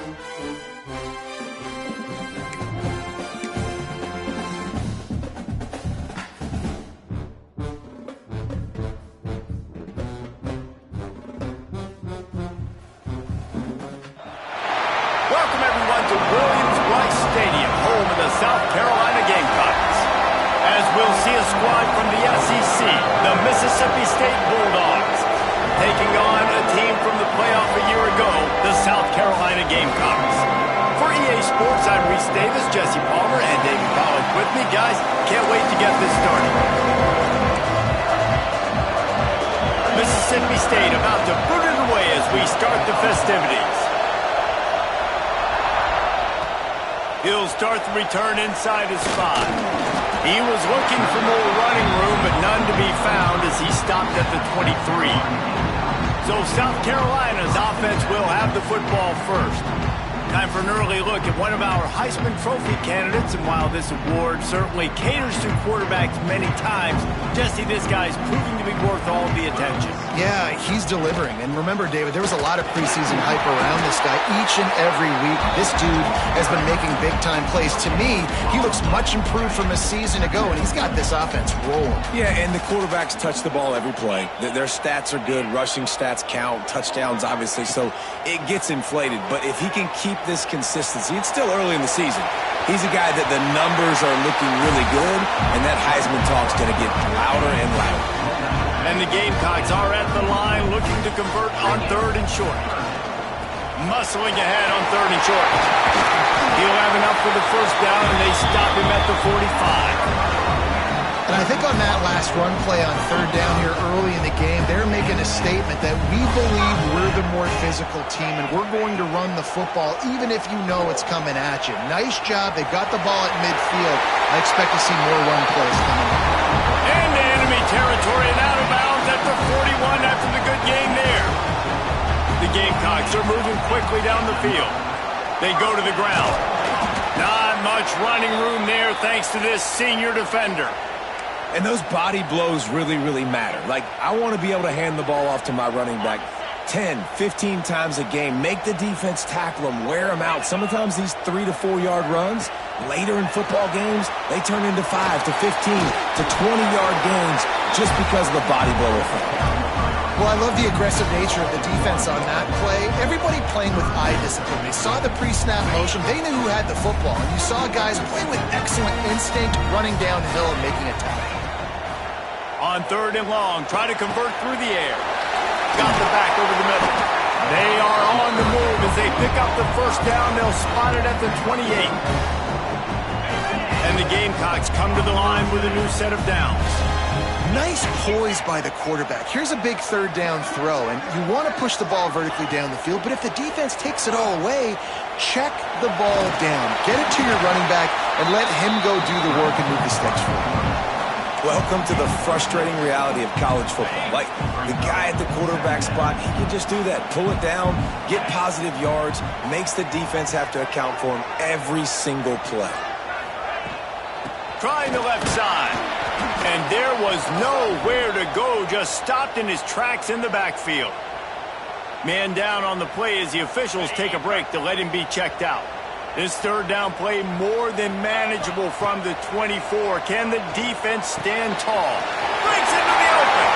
Welcome everyone to Williams-Brice Stadium, home of the South Carolina Gamecocks. As we'll see a squad from the SEC, the Mississippi State Bulldogs, taking on a team from the playoff a year ago, the South Carolina Gamecocks. For EA Sports, I'm Reese Davis, Jesse Palmer, and David Pollack with me. Guys, can't wait to get this started. Mississippi State about to boot it away as we start the festivities. He'll start the return inside his 5. He was looking for more running room, but none to be found as he stopped at the 23. So South Carolina's offense will have the football first. Time for an early look at one of our Heisman Trophy candidates, and while this award certainly caters to quarterbacks many times, Jesse, this guy's proving to be worth all the attention. Yeah, he's delivering. And remember, David, there was a lot of preseason hype around this guy each and every week. This dude has been making big-time plays. To me, he looks much improved from a season ago, and he's got this offense rolling. Yeah, and the quarterbacks touch the ball every play. Their stats are good. Rushing stats count. Touchdowns, obviously, so it gets inflated. But if he can keep this consistency, it's still early in the season. He's a guy that the numbers are looking really good, and that Heisman talk's going to get louder and louder. And the Gamecocks are at the line looking to convert on 3rd and short. Muscling ahead on 3rd and short. He'll have enough for the first down, and they stop him at the 45. And I think on that last run play on 3rd down here early in the game, they're making a statement that we believe we're the more physical team, and we're going to run the football even if you know it's coming at you. Nice job. They got the ball at midfield. I expect to see more run plays coming up. And enemy territory and out of bounds at the 41 after the good gain there. The Gamecocks are moving quickly down the field. They go to the ground. Not much running room there thanks to this senior defender. And those body blows really, really matter. Like, I want to be able to hand the ball off to my running back 10, 15 times a game. Make the defense tackle them, wear them out. Sometimes these 3 to 4 yard runs, later in football games, they turn into 5 to 15 to 20-yard gains just because of the body blow effect. Well, I love the aggressive nature of the defense on that play. Everybody playing with eye discipline. They saw the pre-snap motion. They knew who had the football. And you saw guys play with excellent instinct, running downhill and making a tackle. On 3rd and long, try to convert through the air. Got the back over the middle. They are on the move as they pick up the first down. They'll spot it at the 28. And the Gamecocks come to the line with a new set of downs. Nice poise by the quarterback. Here's a big 3rd down throw, and you want to push the ball vertically down the field, but if the defense takes it all away, check the ball down. Get it to your running back and let him go do the work and move the sticks for you. Welcome to the frustrating reality of college football. Like, the guy at the quarterback spot, he can just do that. Pull it down, get positive yards, makes the defense have to account for him every single play. Trying the left side. And there was nowhere to go, just stopped in his tracks in the backfield. Man down on the play as the officials take a break to let him be checked out. This 3rd down play more than manageable from the 24. Can the defense stand tall? Breaks into the open.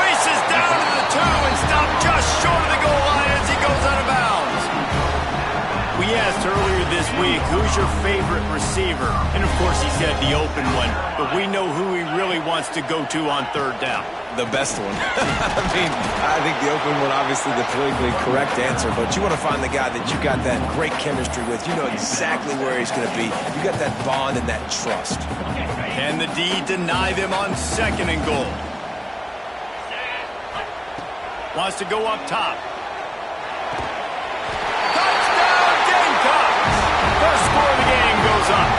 Races down to the 2 and stopped just short of the goal line as he goes out of bounds. We asked earlier this week, who's your favorite receiver? And of course he said the open one, but we know who he really wants to go to on 3rd down. The best one. I think the open one, obviously the politically correct answer, but you want to find the guy that you got that great chemistry with. You know exactly where he's going to be. You got that bond and that trust. Can the D deny them on 2nd and goal? Wants to go up top. Touchdown Gamecocks! First score of the game goes up.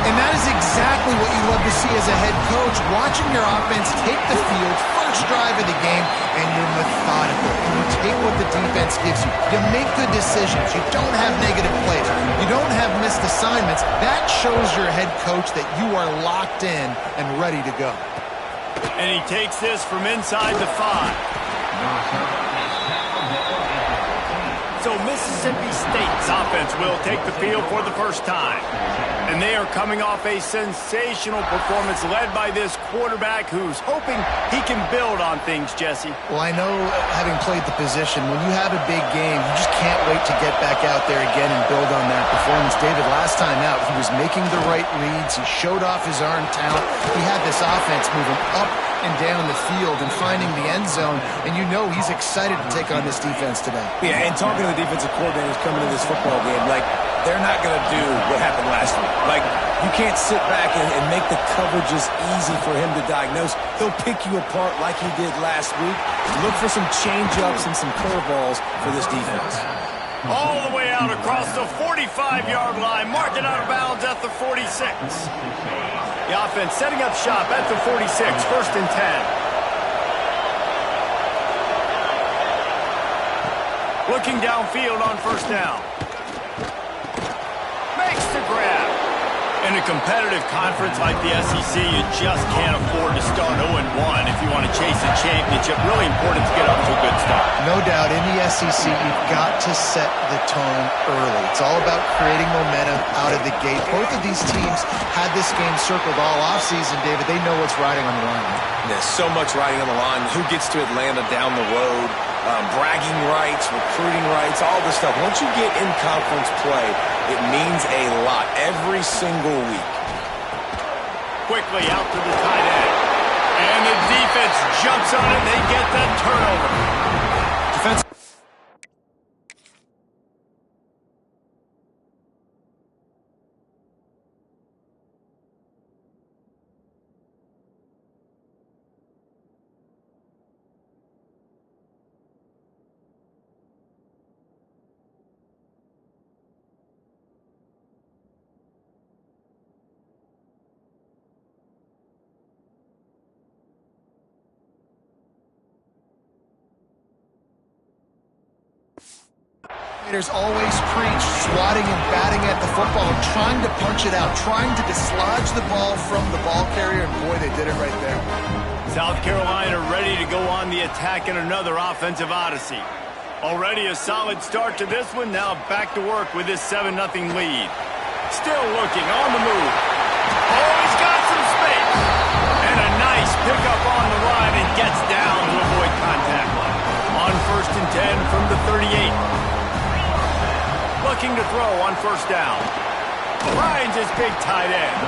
And that is exactly what you love to see as a head coach, watching your offense take the field, first drive of the game, and you're methodical. And you take what the defense gives you. You make good decisions. You don't have negative plays. You don't have missed assignments. That shows your head coach that you are locked in and ready to go. And he takes this from inside the 5. so Mississippi State's offense will take the field for the first time. And they are coming off a sensational performance led by this quarterback who's hoping he can build on things, Jesse. Well, I know, having played the position, when you have a big game, you just can't wait to get back out there again and build on that performance. David, last time out, he was making the right reads. He showed off his arm talent. He had this offense moving up and down the field and finding the end zone, and you know he's excited to take on this defense today. Yeah, and talking to the defensive coordinators coming to this football game, like, they're not going to do what happened last week. Like, you can't sit back and make the coverages easy for him to diagnose. He'll pick you apart like he did last week. Look for some change-ups and some curveballs for this defense. All the way out across the 45-yard line, marking out of bounds at the 46. The offense setting up shop at the 46, first and 10. Looking downfield on first down. Makes the grab. In a competitive conference like the SEC, you just can't afford to start 0-1 if you want to chase a championship. Really important to get off to a good start. No doubt, in the SEC, you've got to set the tone early. It's all about creating momentum out of the gate. Both of these teams had this game circled all offseason, David. They know what's riding on the line. There's so much riding on the line. Who gets to Atlanta down the road? Bragging rights, recruiting rights, all this stuff. Once you get in conference play, it means a lot every single week. Quickly out to the tight end. And the defense jumps on it. They get that turnover. Defense. Always preach swatting and batting at the football, trying to punch it out, trying to dislodge the ball from the ball carrier, and boy, they did it right there. South Carolina ready to go on the attack in another offensive odyssey. Already a solid start to this one, now back to work with this 7-0 lead. Still looking on the move. Oh, he's got some space. And a nice pickup on the run and gets down to avoid contact. On first and 10 from the 38. Looking to throw on first down. Finds his big tight end.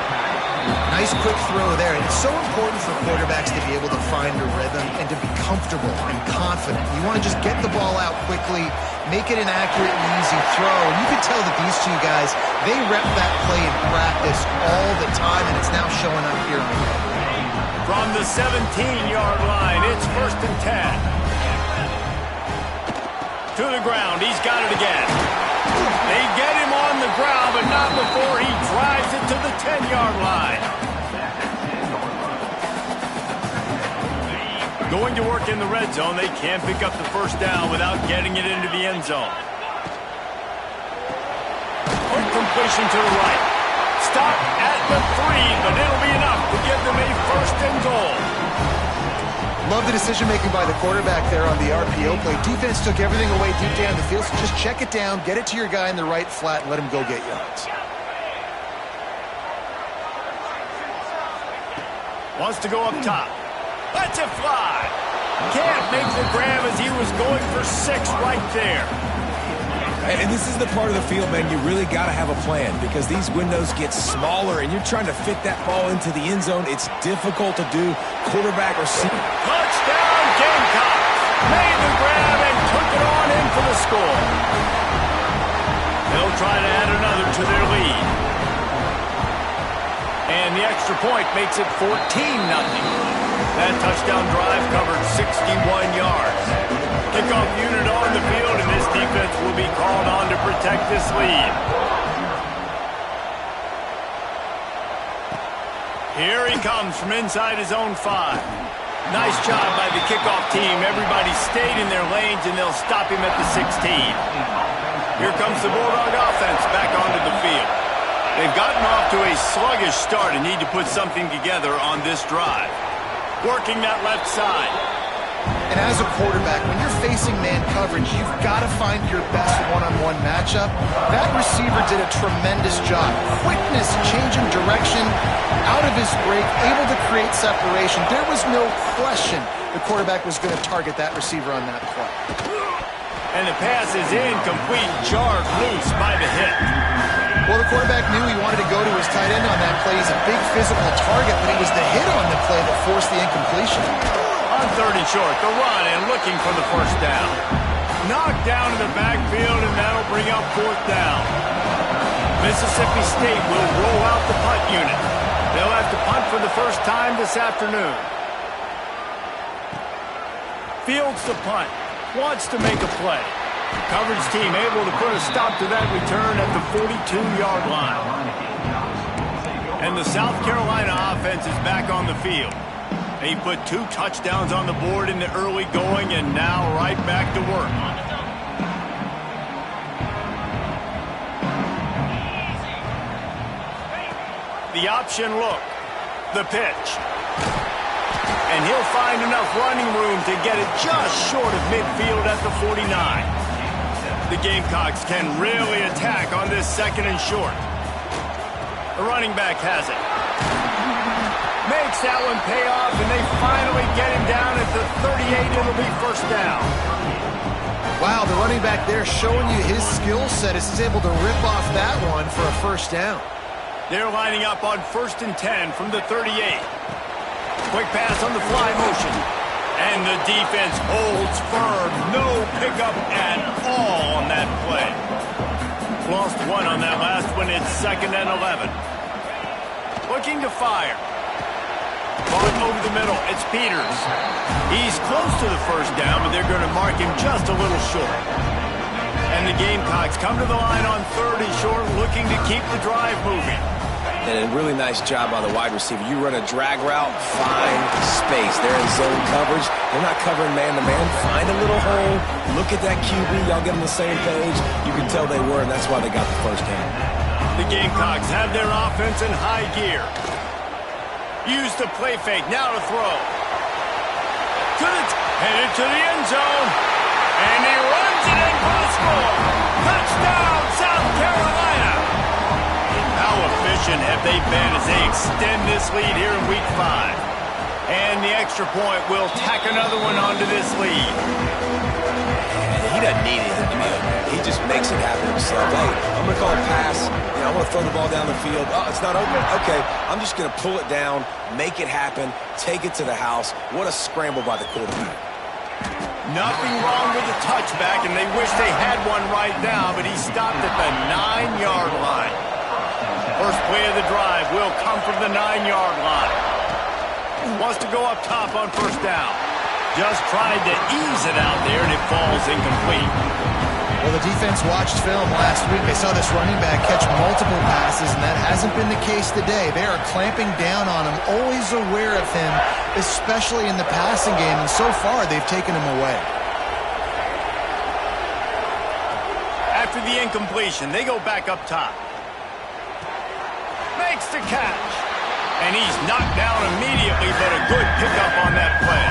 Nice quick throw there. And it's so important for quarterbacks to be able to find a rhythm and to be comfortable and confident. You want to just get the ball out quickly, make it an accurate and easy throw. And you can tell that these two guys, they rep that play in practice all the time, and it's now showing up here on the field. From the 17-yard line, it's first and 10. To the ground, he's got it again. They get him on the ground, but not before he drives it to the 10-yard line. Going to work in the red zone, they can't pick up the first down without getting it into the end zone. Quick completion to the right. Stop at the 3, but it'll be enough to give them a first and goal. Love the decision-making by the quarterback there on the RPO play. Defense took everything away deep down the field, so just check it down, get it to your guy in the right flat, and let him go get yards. Wants to go up top. Lets it fly. Can't make the grab as he was going for 6 right there. And this is the part of the field, man, you really got to have a plan because these windows get smaller and you're trying to fit that ball into the end zone. It's difficult to do, quarterback or receiver. Touchdown, Gamecocks! Made the grab and took it on in for the score. They'll try to add another to their lead. And the extra point makes it 14-0. That touchdown drive covered 61 yards. Kickoff unit on the field, and this defense will be called on to protect this lead. Here he comes from inside his own 5. Nice job by the kickoff team. Everybody stayed in their lanes, and they'll stop him at the 16. Here comes the Bulldog offense back onto the field. They've gotten off to a sluggish start and need to put something together on this drive. Working that left side. And as a quarterback, when you're facing man coverage, you've got to find your best one-on-one matchup. That receiver did a tremendous job. Quickness, changing direction, out of his break, able to create separation. There was no question the quarterback was going to target that receiver on that play. And the pass is incomplete, jarred loose by the hit. Well, the quarterback knew he wanted to go to his tight end on that play. He's a big physical target, but it was the hit on the play that forced the incompletion. On 30 short, the run and looking for the first down. Knocked down in the backfield, and that'll bring up fourth down. Mississippi State will roll out the punt unit. They'll have to punt for the first time this afternoon. Fields the punt. Wants to make a play. Coverage team able to put a stop to that return at the 42-yard line. And the South Carolina offense is back on the field. They put 2 touchdowns on the board in the early going and now right back to work. The option look. The pitch. And he'll find enough running room to get it just short of midfield at the 49. The Gamecocks can really attack on this second and short. The running back has it. Makes that one pay off, and they finally get him down at the 38. It'll be first down. Wow, the running back there showing you his skill set as he's able to rip off that one for a first down. They're lining up on 1st and 10 from the 38. Quick pass on the fly motion. And the defense holds firm. No pickup at all on that play. Lost 1 on that last one. It's 2nd and 11. Looking to fire. Ball over the middle. It's Peters. He's close to the first down, but they're going to mark him just a little short. And the Gamecocks come to the line on 3rd and short, looking to keep the drive moving. And a really nice job by the wide receiver. You run a drag route, find space. They're in zone coverage. They're not covering man-to-man. Find a little hole. Look at that QB. Y'all get on the same page. You can tell they were, and that's why they got the first down. The Gamecocks have their offense in high gear. Use the play fake. Now to throw. Headed to the end zone. And he runs it in for the score. Touchdown, South Carolina. How efficient have they been as they extend this lead here in Week 5? And the extra point will tack another one onto this lead. He doesn't need anything to be open. He just makes it happen himself. Hey, I'm going to call a pass. I'm going to throw the ball down the field. Oh, it's not open. Okay, I'm just going to pull it down, make it happen, take it to the house. What a scramble by the quarterback. Nothing wrong with the touchback, and they wish they had one right now, but he stopped at the 9-yard line. First play of the drive will come from the 9-yard line. Wants to go up top on first down. Just tried to ease it out there, and it falls incomplete. Well, the defense watched film last week. They saw this running back catch multiple passes, and that hasn't been the case today. They are clamping down on him, always aware of him, especially in the passing game, and so far they've taken him away. After the incompletion, they go back up top. Makes the catch. And he's knocked down immediately, but a good pickup on that play.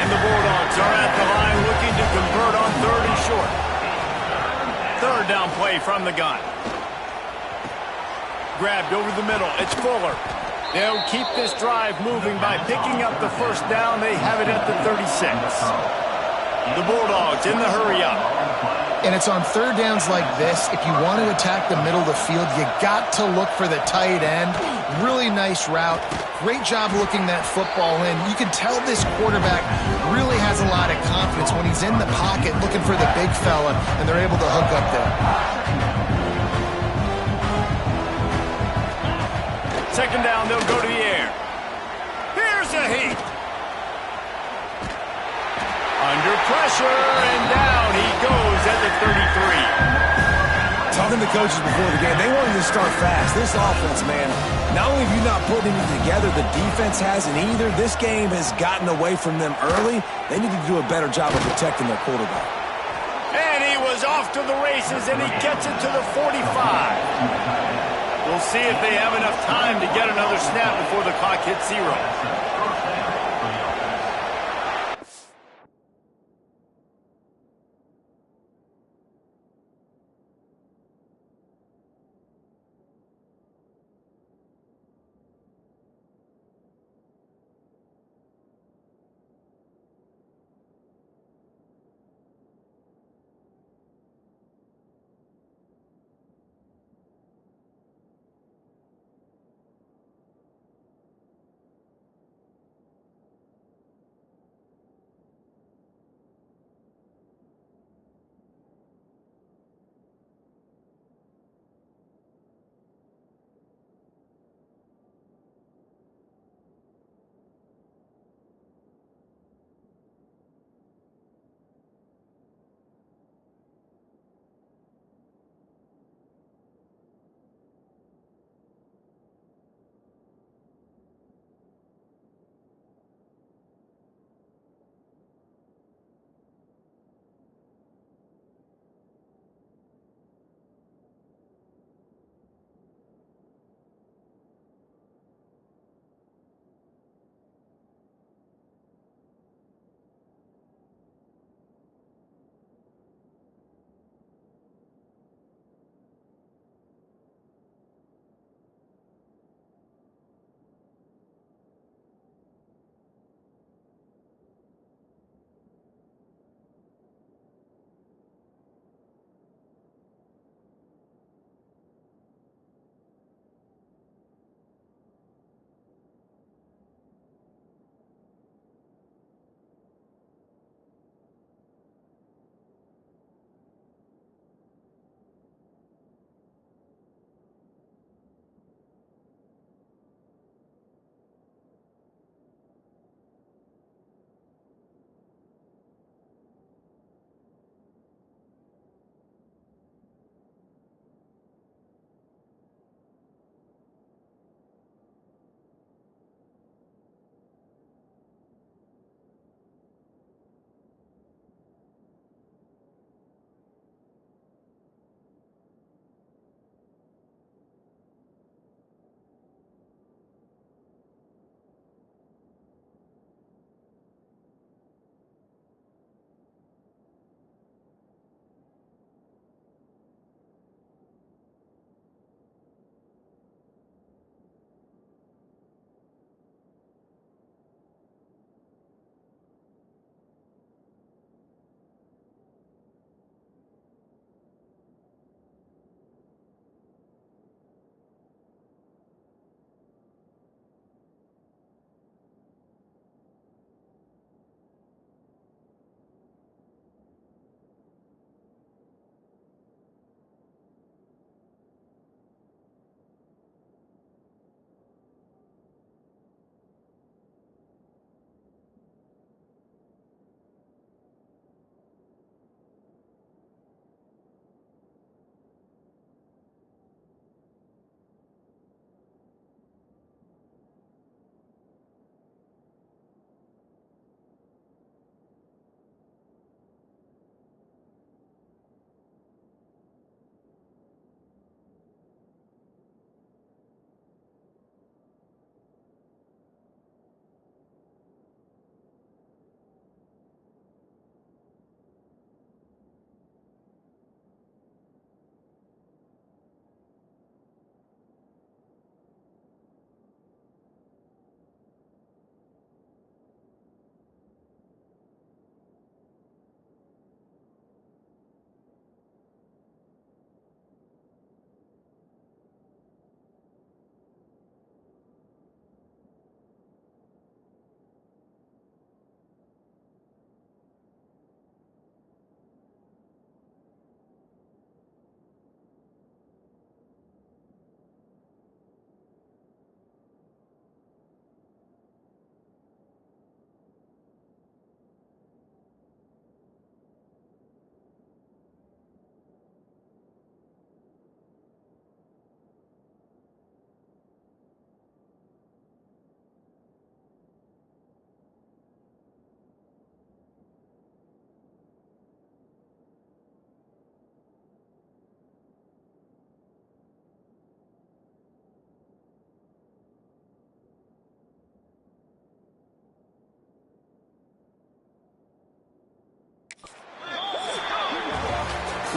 And the Bulldogs are at the line looking to convert on 3rd and short. 3rd down play from the gun. Grabbed over the middle. It's Fuller. They'll keep this drive moving by picking up the first down. They have it at the 36. The Bulldogs in the hurry up. And it's on 3rd downs like this. If you want to attack the middle of the field, you got to look for the tight end. Really nice route. Great job looking that football in. You can tell this quarterback really has a lot of confidence when he's in the pocket looking for the big fella, and they're able to hook up there. 2nd down, they'll go to the air. Here's a heat. Under pressure, and down he goes at the 33. Talking to coaches before the game, they wanted to start fast. This offense, man, not only have you not put anything together, the defense hasn't either. This game has gotten away from them early. They need to do a better job of protecting their quarterback. And he was off to the races, and he gets it to the 45. We'll see if they have enough time to get another snap before the clock hits 0.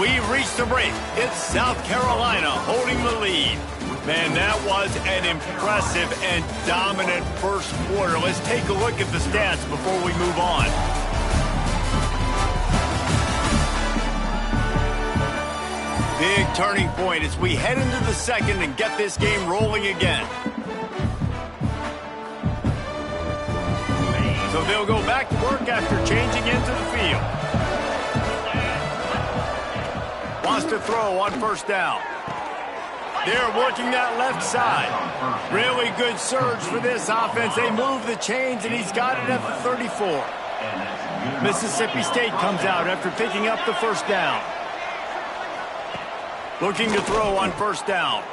We reached the break. It's South Carolina holding the lead. Man, that was an impressive and dominant first quarter. Let's take a look at the stats before we move on. Big turning point as we head into the second and get this game rolling again. So they'll go back to work after changing into the field. Wants to throw on first down. They're working that left side. Really good surge for this offense. They move the chains, and he's got it at the 34. Mississippi State comes out after picking up the first down. Looking to throw on first down.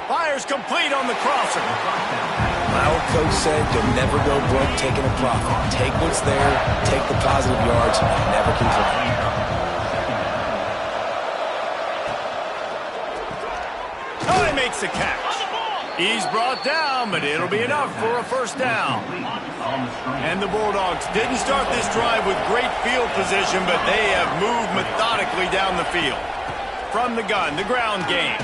Fires complete on the crosser. My old coach said you'll never go broke taking a profit. Take what's there, take the positive yards, and never complain. Oh, he makes the catch. He's brought down, but it'll be enough for a first down. And the Bulldogs didn't start this drive with great field position, but they have moved methodically down the field. From the gun, the ground game.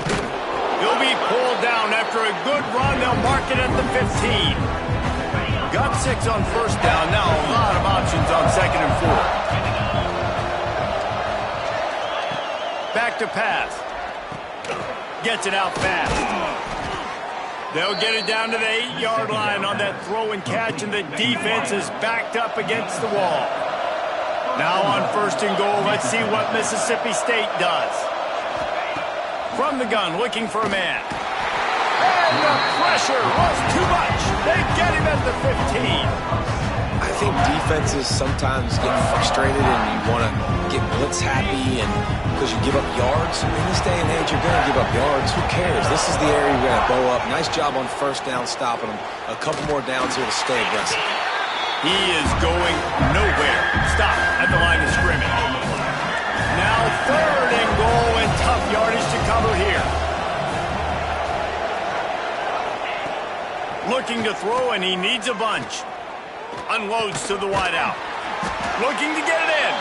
He'll be pulled down after a good run. They'll mark it at the 15. Got 6 on first down. Now a lot of options on second and 4. Back to pass. Gets it out fast. They'll get it down to the 8-yard line on that throw and catch, and the defense is backed up against the wall. Now on first and goal, let's see what Mississippi State does. From the gun, looking for a man. And the pressure was too much. They get him at the 15. I think defenses sometimes get frustrated and you want to get blitz happy and because you give up yards. In this day and age, you're going to give up yards. Who cares? This is the area you're going to bow up. Nice job on first down stopping them. A couple more downs here to stay aggressive. He is going nowhere. Stop at the line of scrimmage. Now third and goal and tough yardage to cover here. Looking to throw, and he needs a bunch. Unloads to the wideout. Looking to get it in.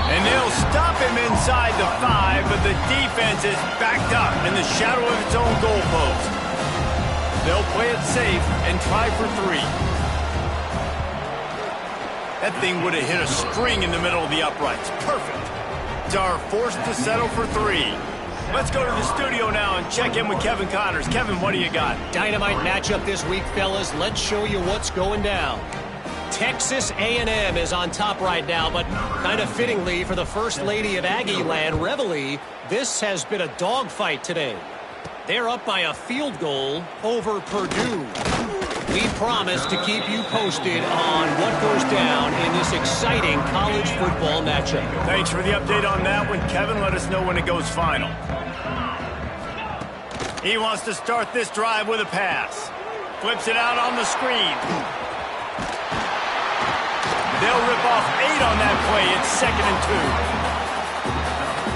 And they'll stop him inside the 5, but the defense is backed up in the shadow of its own goalpost. They'll play it safe and try for 3. That thing would have hit a string in the middle of the uprights. Perfect. Are forced to settle for 3. Let's go to the studio now and check in with Kevin Connors. Kevin, what do you got? Dynamite matchup this week, fellas. Let's show you what's going down. Texas A&M is on top right now, but kind of fittingly for the First Lady of Aggie Land, Reveille, this has been a dogfight today. They're up by a field goal over Purdue. We promise to keep you posted on what goes down in this exciting college football matchup. Thanks for the update on that one, Kevin. Let us know when it goes final. He wants to start this drive with a pass. Flips it out on the screen. They'll rip off 8 on that play. It's 2nd and 2.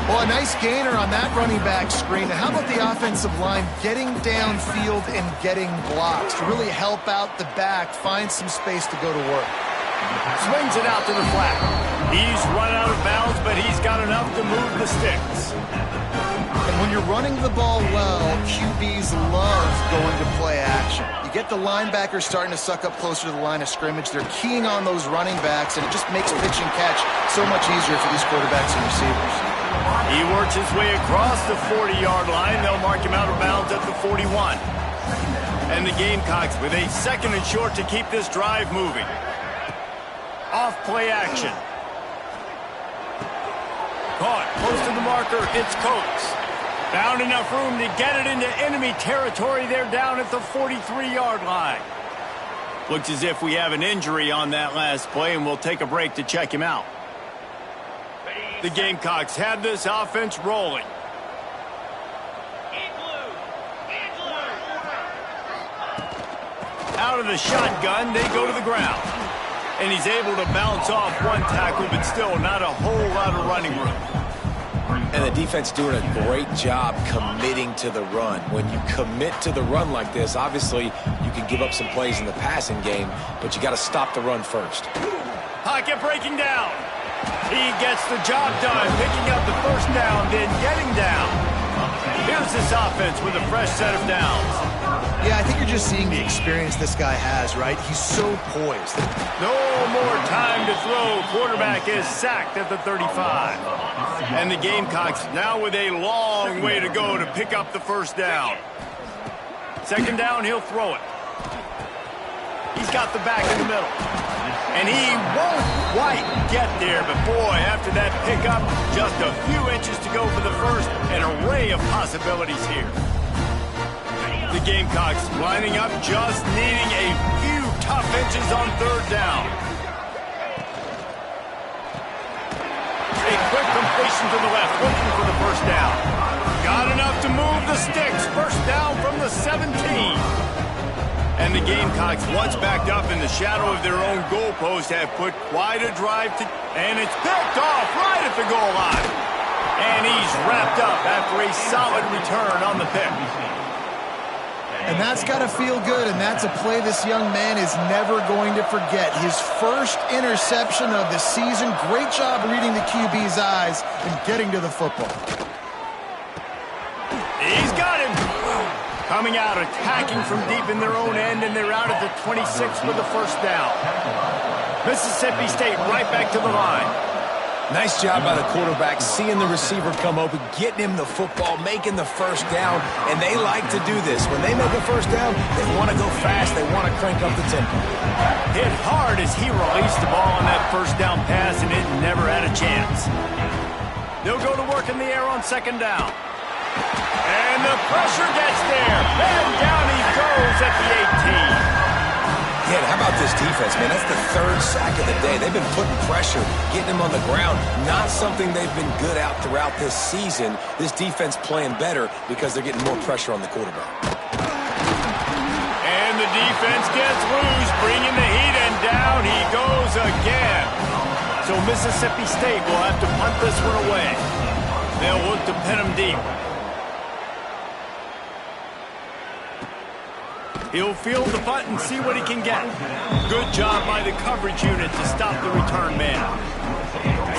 Well, a nice gainer on that running back screen. How about the offensive line getting downfield and getting blocks to really help out the back, find some space to go to work? Swings it out to the flat. He's run out of bounds, but he's got enough to move the sticks. And when you're running the ball well, QBs love going to play action. You get the linebackers starting to suck up closer to the line of scrimmage. They're keying on those running backs, and it just makes pitch and catch so much easier for these quarterbacks and receivers. He works his way across the 40-yard line. They'll mark him out of bounds at the 41. And the Gamecocks with a 2nd and short to keep this drive moving. Off play action. Caught close to the marker. It's Coates. Found enough room to get it into enemy territory. They're down at the 43-yard line. Looks as if we have an injury on that last play, and we'll take a break to check him out. The Gamecocks have this offense rolling. Out of the shotgun, they go to the ground. And he's able to bounce off one tackle, but still not a whole lot of running room. And the defense doing a great job committing to the run. When you commit to the run like this, obviously you can give up some plays in the passing game, but you got to stop the run first. Pocket breaking down. He gets the job done, picking up the first down, then getting down. Here's this offense with a fresh set of downs. Yeah, I think you're just seeing the experience this guy has, right? He's so poised. No more time to throw. Quarterback is sacked at the 35. And the Gamecocks now with a long way to go to pick up the first down. Second down, he'll throw it. He's got the back in the middle. And he won't quite get there, but boy, after that pickup, just a few inches to go for the first. An array of possibilities here. The Gamecocks lining up, just needing a few tough inches on third down. A quick completion to the left, looking for the first down. Got enough to move the sticks. First down from the 17. And the Gamecocks, once backed up in the shadow of their own goalpost, have put quite a drive to... And it's picked off right at the goal line. And he's wrapped up after a solid return on the pick. And that's got to feel good, and that's a play this young man is never going to forget. His first interception of the season. Great job reading the QB's eyes and getting to the football. He's got him. Coming out, attacking from deep in their own end, and they're out at the 26 for the first down. Mississippi State right back to the line. Nice job by the quarterback, seeing the receiver come open, getting him the football, making the first down, and they like to do this. When they make a first down, they want to go fast, they want to crank up the tempo. Hit hard as he released the ball on that first down pass, and it never had a chance. They'll go to work in the air on second down. And the pressure gets there. And down he goes at the 18. Yeah, how about this defense, man? That's the third sack of the day. They've been putting pressure, getting him on the ground. Not something they've been good at throughout this season. This defense playing better because they're getting more pressure on the quarterback. And the defense gets loose, bringing the heat, and down he goes again. So Mississippi State will have to punt this one away. They'll look to pin him deep. He'll field the punt and see what he can get. Good job by the coverage unit to stop the return man.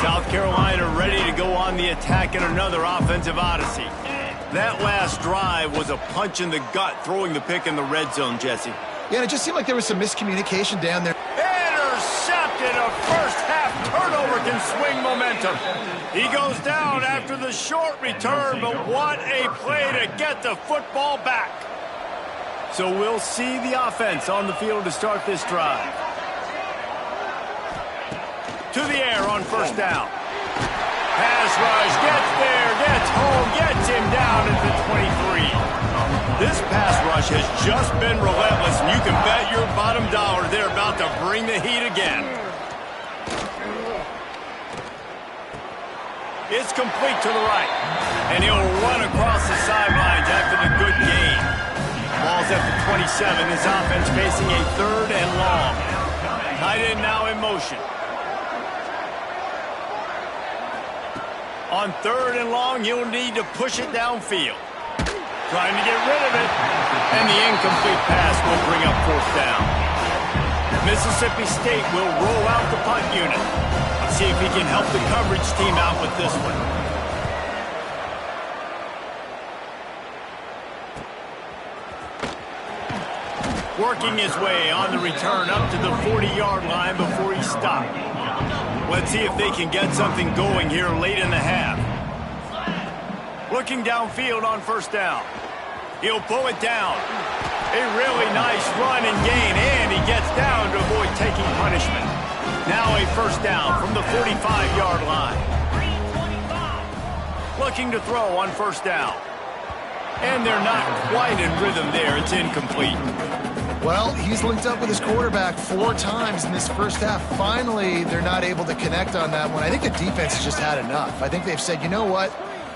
South Carolina ready to go on the attack in another offensive odyssey. That last drive was a punch in the gut, throwing the pick in the red zone, Jesse. Yeah, and it just seemed like there was some miscommunication down there. Intercepted. A first-half turnover can swing momentum. He goes down after the short return, but what a play to get the football back. So we'll see the offense on the field to start this drive. To the air on first down. Pass rush, gets there, gets home, gets him down at the 23. This pass rush has just been relentless, and you can bet your bottom dollar they're about to bring the heat again. It's complete to the right, and he'll run across the sidelines after the good gain. Ball's at the 27. His offense facing a third and long. Tight end now in motion. On third and long, he'll need to push it downfield. Trying to get rid of it. And the incomplete pass will bring up fourth down. Mississippi State will roll out the punt unit. Let's see if he can help the coverage team out with this one. Working his way on the return up to the 40-yard line before he stopped. Let's see if they can get something going here late in the half. Looking downfield on first down. He'll pull it down. A really nice run and gain, and he gets down to avoid taking punishment. Now a first down from the 45-yard line. Looking to throw on first down. And they're not quite in rhythm there. It's incomplete. Well, he's linked up with his quarterback 4 times in this first half. Finally, they're not able to connect on that one. I think the defense has just had enough. I think they've said, you know what?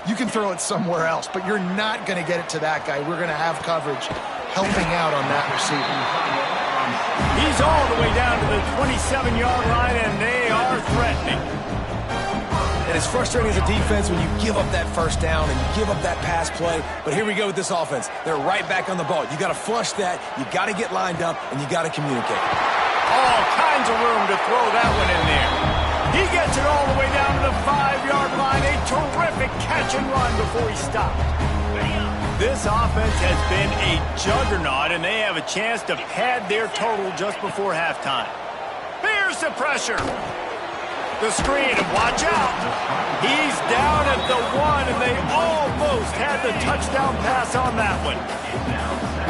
You can throw it somewhere else, but you're not going to get it to that guy. We're going to have coverage helping out on that receiver. He's all the way down to the 27-yard line, and they are threatening. And it's frustrating as a defense when you give up that first down and you give up that pass play. But here we go with this offense. They're right back on the ball. You got to flush that. You got to get lined up, and you got to communicate. All kinds of room to throw that one in there. He gets it all the way down to the 5-yard line. A terrific catch and run before he stopped. This offense has been a juggernaut, and they have a chance to pad their total just before halftime. Here's the pressure. The screen, and watch out. He's down at the 1, and they almost had the touchdown pass on that one.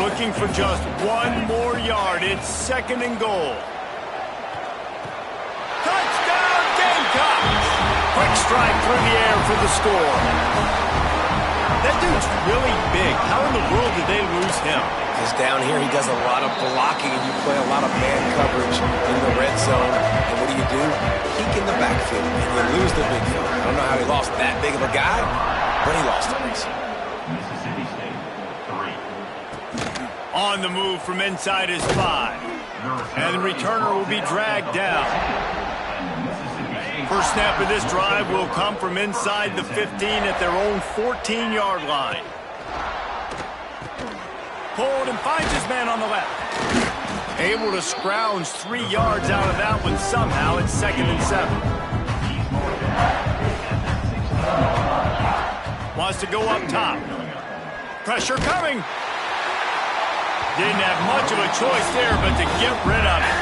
Looking for just 1 more yard. It's 2nd and goal. Touchdown, Gamecocks! Quick strike through the air for the score. That dude's really big. How in the world did they lose him? Because down here he does a lot of blocking, and you play a lot of man coverage in the red zone. And what do? Peek in the backfield, and you lose the big fella. I don't know how he lost that big of a guy, but he lost it. Mississippi State, 3. On the move from inside his 5. And the returner will be dragged down. First snap of this drive will come from inside the 15 at their own 14-yard line. Pulled and finds his man on the left. Able to scrounge 3 yards out of that one somehow. It's 2nd and 7. Wants to go up top. Pressure coming. Didn't have much of a choice there but to get rid of it.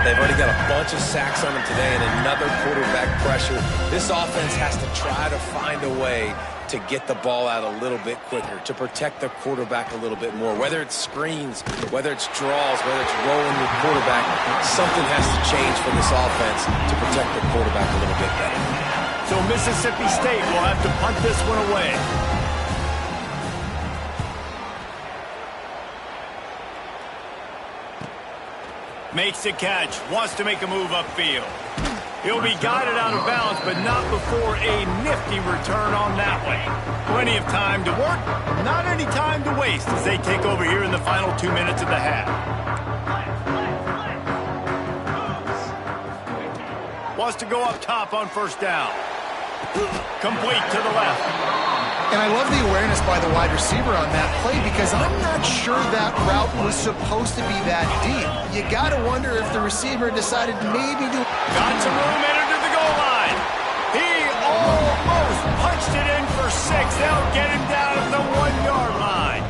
They've already got a bunch of sacks on them today and another quarterback pressure. This offense has to try to find a way to get the ball out a little bit quicker, to protect the quarterback a little bit more. Whether it's screens, whether it's draws, whether it's rolling your quarterback, something has to change for this offense to protect the quarterback a little bit better. So Mississippi State will have to punt this one away. Makes the catch, wants to make a move upfield. He'll be guided out of bounds, but not before a nifty return on that one. Plenty of time to work, not any time to waste as they take over here in the final 2 minutes of the half. Wants to go up top on first down. Complete to the left. And I love the awareness by the wide receiver on that play because I'm not sure that route was supposed to be that deep. You got to wonder if the receiver decided maybe to... Got some room, entered to the goal line. He almost punched it in for 6. They'll get him down at the 1-yard line.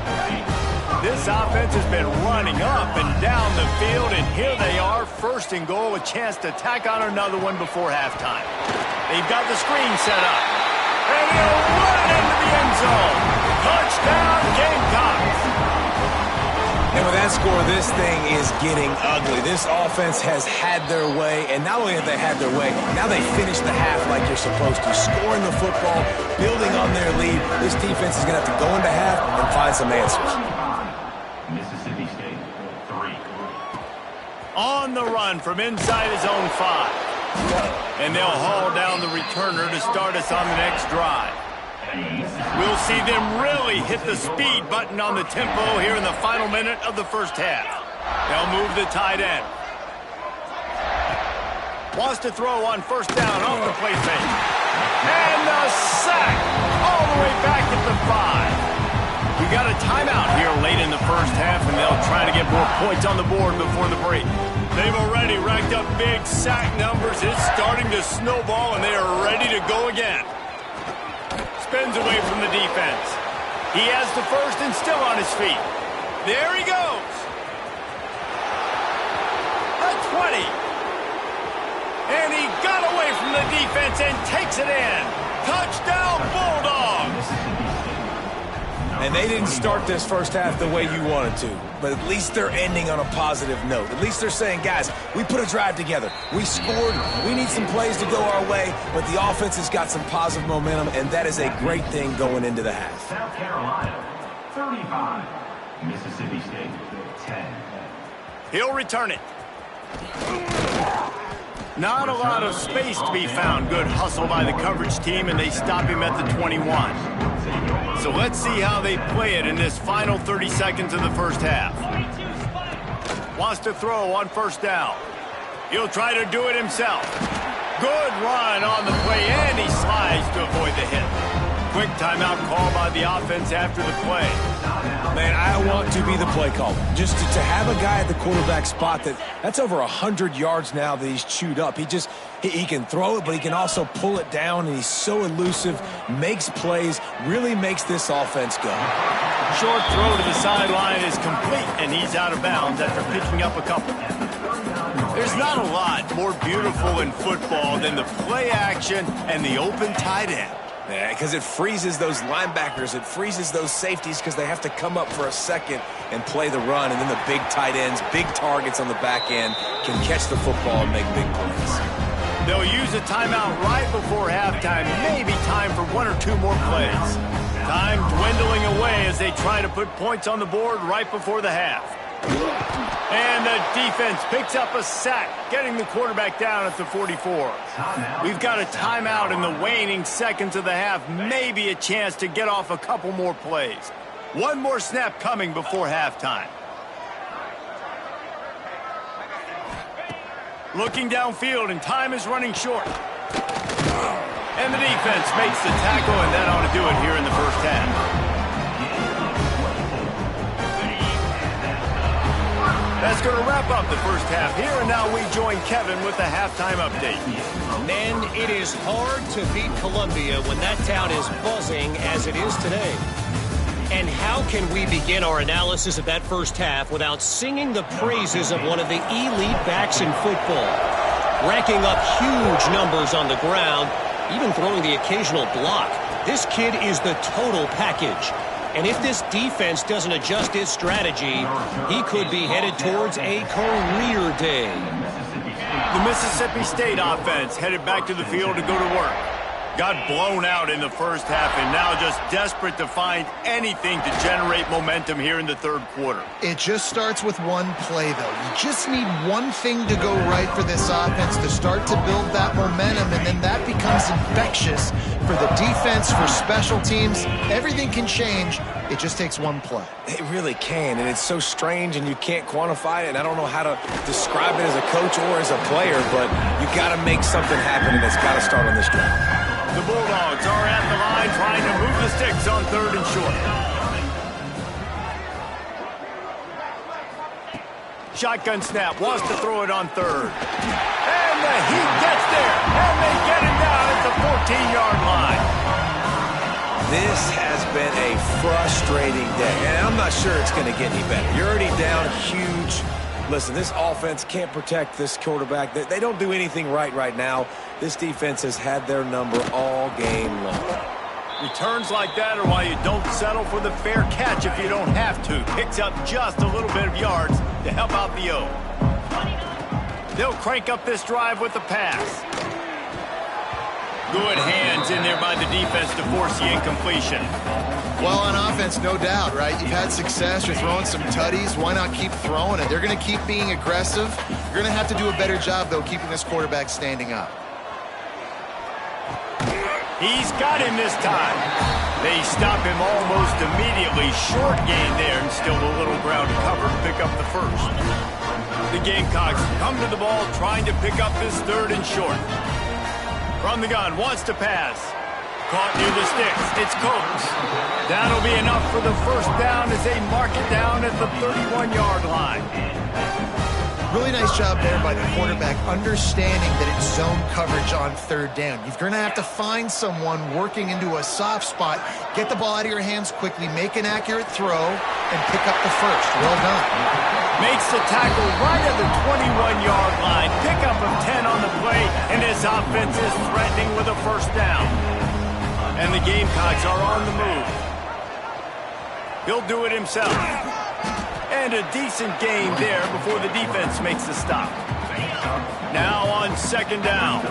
This offense has been running up and down the field, and here they are, 1st and goal, a chance to tack on another one before halftime. They've got the screen set up. And he'll run it into the end zone. Touchdown, Gamecocks. And with that score, this thing is getting ugly. This offense has had their way, and not only have they had their way, now they finish the half like you're supposed to, scoring the football, building on their lead. This defense is going to have to go into half and find some answers. Mississippi State, 3. On the run from inside his own 5. And they'll haul down the returner to start us on the next drive. We'll see them really hit the speed button on the tempo here in the final minute of the first half. They'll move the tight end. Wants to throw on first down off the play fake. And the sack all the way back at the 5. We got a timeout here late in the first half, and they'll try to get more points on the board before the break. They've already racked up big sack numbers. It's starting to snowball, and they are ready to go again. Spins away from the defense. He has the first and still on his feet. There he goes. A 20. And he got away from the defense and takes it in. Touchdown, Bulldogs. And they didn't start this first half the way you wanted to, but at least they're ending on a positive note. At least they're saying, guys, we put a drive together. We scored. We need some plays to go our way, but the offense has got some positive momentum, and that is a great thing going into the half. South Carolina, 35. Mississippi State, 10. He'll return it. Not a lot of space to be found. Good hustle by the coverage team, and they stop him at the 21. So let's see how they play it in this final 30 seconds of the first half. Wants to throw on first down. He'll try to do it himself. Good run on the play, and he slides to avoid the hit. Quick timeout call by the offense after the play. Man, I want to be the play caller. Just to have a guy at the quarterback spot that's over 100 yards now that he's chewed up. He can throw it, but he can also pull it down, and he's so elusive, makes plays, really makes this offense go. Short throw to the sideline is complete, and he's out of bounds after picking up a couple. There's not a lot more beautiful in football than the play action and the open tight end. Yeah, because it freezes those linebackers. It freezes those safeties because they have to come up for a second and play the run. And then the big tight ends, big targets on the back end can catch the football and make big plays. They'll use a timeout right before halftime. Maybe time for one or two more plays. Time dwindling away as they try to put points on the board right before the half. And the defense picks up a sack, getting the quarterback down at the 44. We've got a timeout in the waning seconds of the half. Maybe a chance to get off a couple more plays. One more snap coming before halftime. Looking downfield, and time is running short. And the defense makes the tackle, and that ought to do it here in the first half. That's going to wrap up the first half here, and now we join Kevin with the halftime update. Men, it is hard to beat Columbia when that town is buzzing as it is today. And how can we begin our analysis of that first half without singing the praises of one of the elite backs in football? Racking up huge numbers on the ground, even throwing the occasional block. This kid is the total package. And if this defense doesn't adjust its strategy, he could be headed towards a career day. The Mississippi State offense headed back to the field to go to work. Got blown out in the first half and now just desperate to find anything to generate momentum here in the third quarter. It just starts with one play, though. You just need one thing to go right for this offense to start to build that momentum, and then that becomes infectious for the defense, for special teams. Everything can change. It just takes one play. It really can, and it's so strange, and you can't quantify it, and I don't know how to describe it as a coach or as a player, but you got to make something happen, and it's got to start on this drive. The Bulldogs are at the line trying to move the sticks on third and short. Shotgun snap, wants to throw it on third. And the Heat gets there, and they get him down at the 14-yard line. This has been a frustrating day, and I'm not sure it's going to get any better. You're already down huge. Listen, this offense can't protect this quarterback. They don't do anything right now. This defense has had their number all game long. Returns like that are why you don't settle for the fair catch if you don't have to. Picks up just a little bit of yards to help out the O. They'll crank up this drive with the pass. Good hands in there by the defense to force the incompletion. Well, on offense, no doubt, right? You've had success. You're throwing some tutties. Why not keep throwing it? They're going to keep being aggressive. You're going to have to do a better job, though, keeping this quarterback standing up. He's got him this time. They stop him almost immediately. Short gain there, and still a little ground to cover to pick up the first. The Gamecocks come to the ball trying to pick up this third and short. From the gun, wants to pass. Caught near the sticks. It's Coates. That'll be enough for the first down as they mark it down at the 31-yard line. Really nice job there by the quarterback, understanding that it's zone coverage on third down. You're going to have to find someone working into a soft spot, get the ball out of your hands quickly, make an accurate throw, and pick up the first. Well done. Makes the tackle right at the 21-yard line. Pickup of 10 on the play, and this offense is threatening with a first down. And the Gamecocks are on the move. He'll do it himself. And a decent gain there before the defense makes the stop. Now on second down.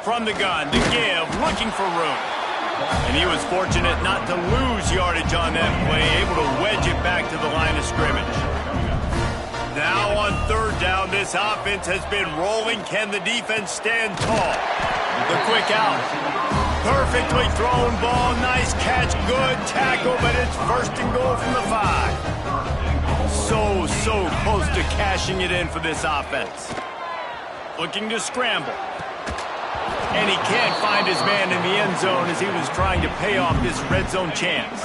From the gun, to give, looking for room. And he was fortunate not to lose yardage on that play, able to wedge it back to the line of scrimmage. Now on third down, this offense has been rolling. Can the defense stand tall? The quick out. Perfectly thrown ball, nice catch, good tackle, but it's first and goal from the 5. So close to cashing it in for this offense. Looking to scramble. And he can't find his man in the end zone as he was trying to pay off this red zone chance.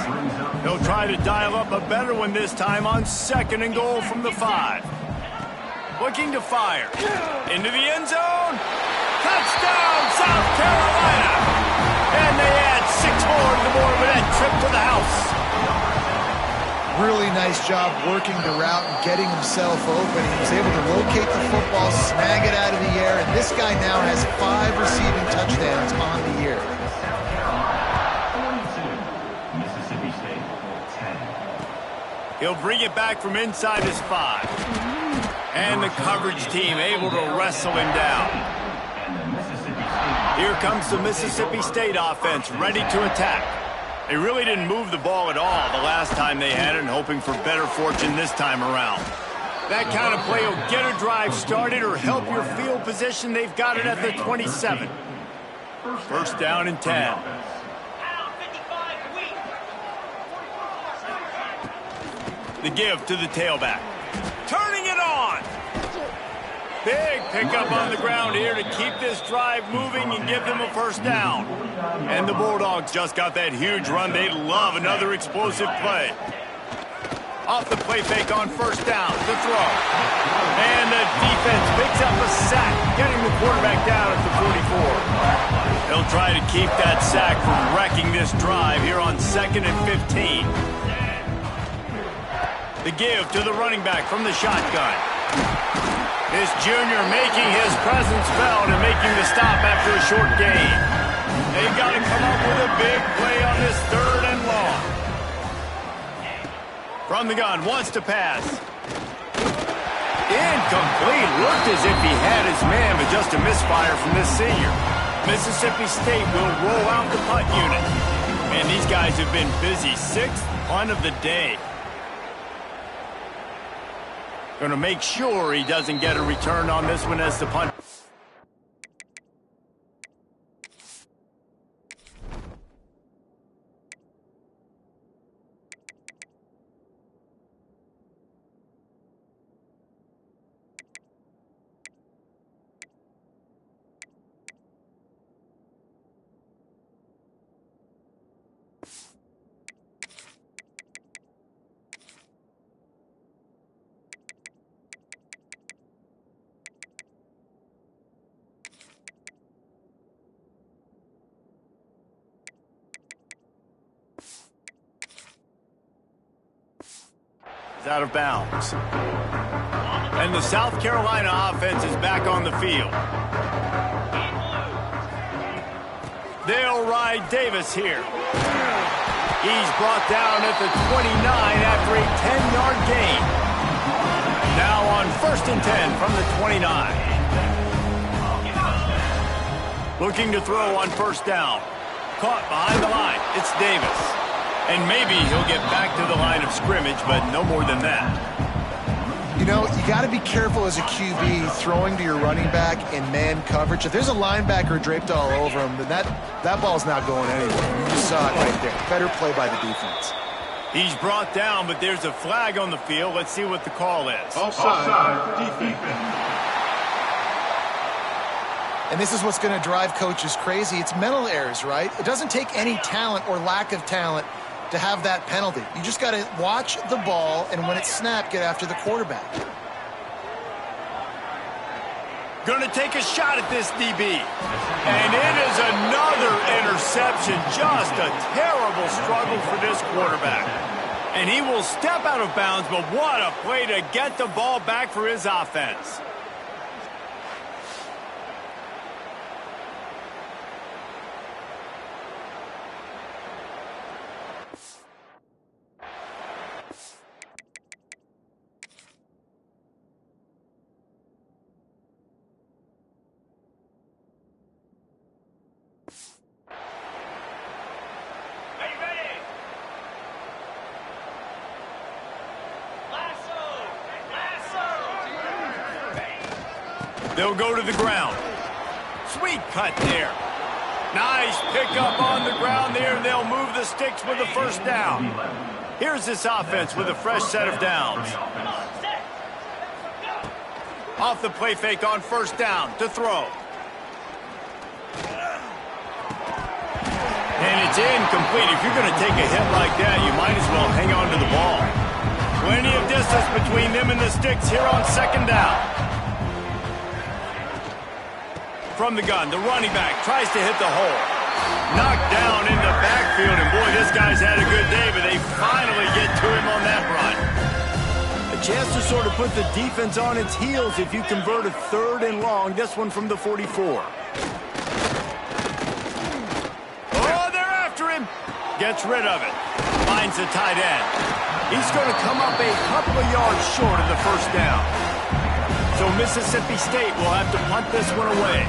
He'll try to dial up a better one this time on 2nd and goal from the 5. Looking to fire. Into the end zone. Touchdown, South Carolina! And they add 6 more to the board with that trip to the house. Really nice job working the route and getting himself open. He was able to locate the football, snag it out of the air, and this guy now has 5 receiving touchdowns on the year. Mississippi State, 10. He'll bring it back from inside his 5. And the coverage team able to wrestle him down. Here comes the Mississippi State offense ready to attack. They really didn't move the ball at all the last time they had it, and hoping for better fortune this time around. That kind of play will get a drive started or help your field position. They've got it at the 27. First down and 10. The give to the tailback. Turning it on. Big pickup on the ground here to keep this drive moving and give them a first down. And the Bulldogs just got that huge run. They love another explosive play. Off the play fake on first down to throw. And the defense picks up a sack, getting the quarterback down at the 44. They'll try to keep that sack from wrecking this drive here on 2nd and 15. The give to the running back from the shotgun. This junior making his presence felt and making the stop after a short gain. They got to come up with a big play on this 3rd and long. From the gun, wants to pass. Incomplete. Looked as if he had his man, but just a misfire from this senior. Mississippi State will roll out the punt unit. Man, these guys have been busy. 6th punt of the day. Going to make sure he doesn't get a return on this one as the punt. Out of bounds. And the South Carolina offense is back on the field. They'll ride Davis here. He's brought down at the 29 after a 10-yard gain. Now on 1st and 10 from the 29. Looking to throw on first down. Caught behind the line. It's Davis. And maybe he'll get back to the line of scrimmage, but no more than that. You know, you got to be careful as a QB throwing to your running back in man coverage. If there's a linebacker draped all over him, then that ball's not going anywhere. You just saw it right there. Better play by the defense. He's brought down, but there's a flag on the field. Let's see what the call is. Offside, defense. And this is what's going to drive coaches crazy. It's mental errors, right? It doesn't take any talent or lack of talent to have that penalty. You just got to watch the ball, and when it's snapped, get after the quarterback. Going to take a shot at this DB. And it is another interception. Just a terrible struggle for this quarterback. And he will step out of bounds, but what a play to get the ball back for his offense. They'll go to the ground. Sweet cut there. Nice pickup on the ground there. They'll move the sticks with the first down. Here's this offense with a fresh set of downs. Off the play fake on first down to throw. And it's incomplete. If you're going to take a hit like that, you might as well hang on to the ball. Plenty of distance between them and the sticks here on second down. From the gun, the running back tries to hit the hole. Knocked down in the backfield, and boy, this guy's had a good day, but they finally get to him on that run. A chance to sort of put the defense on its heels if you convert a 3rd and long. This one from the 44. Oh, they're after him. Gets rid of it. Finds the tight end. He's going to come up a couple of yards short of the first down. So Mississippi State will have to punt this one away.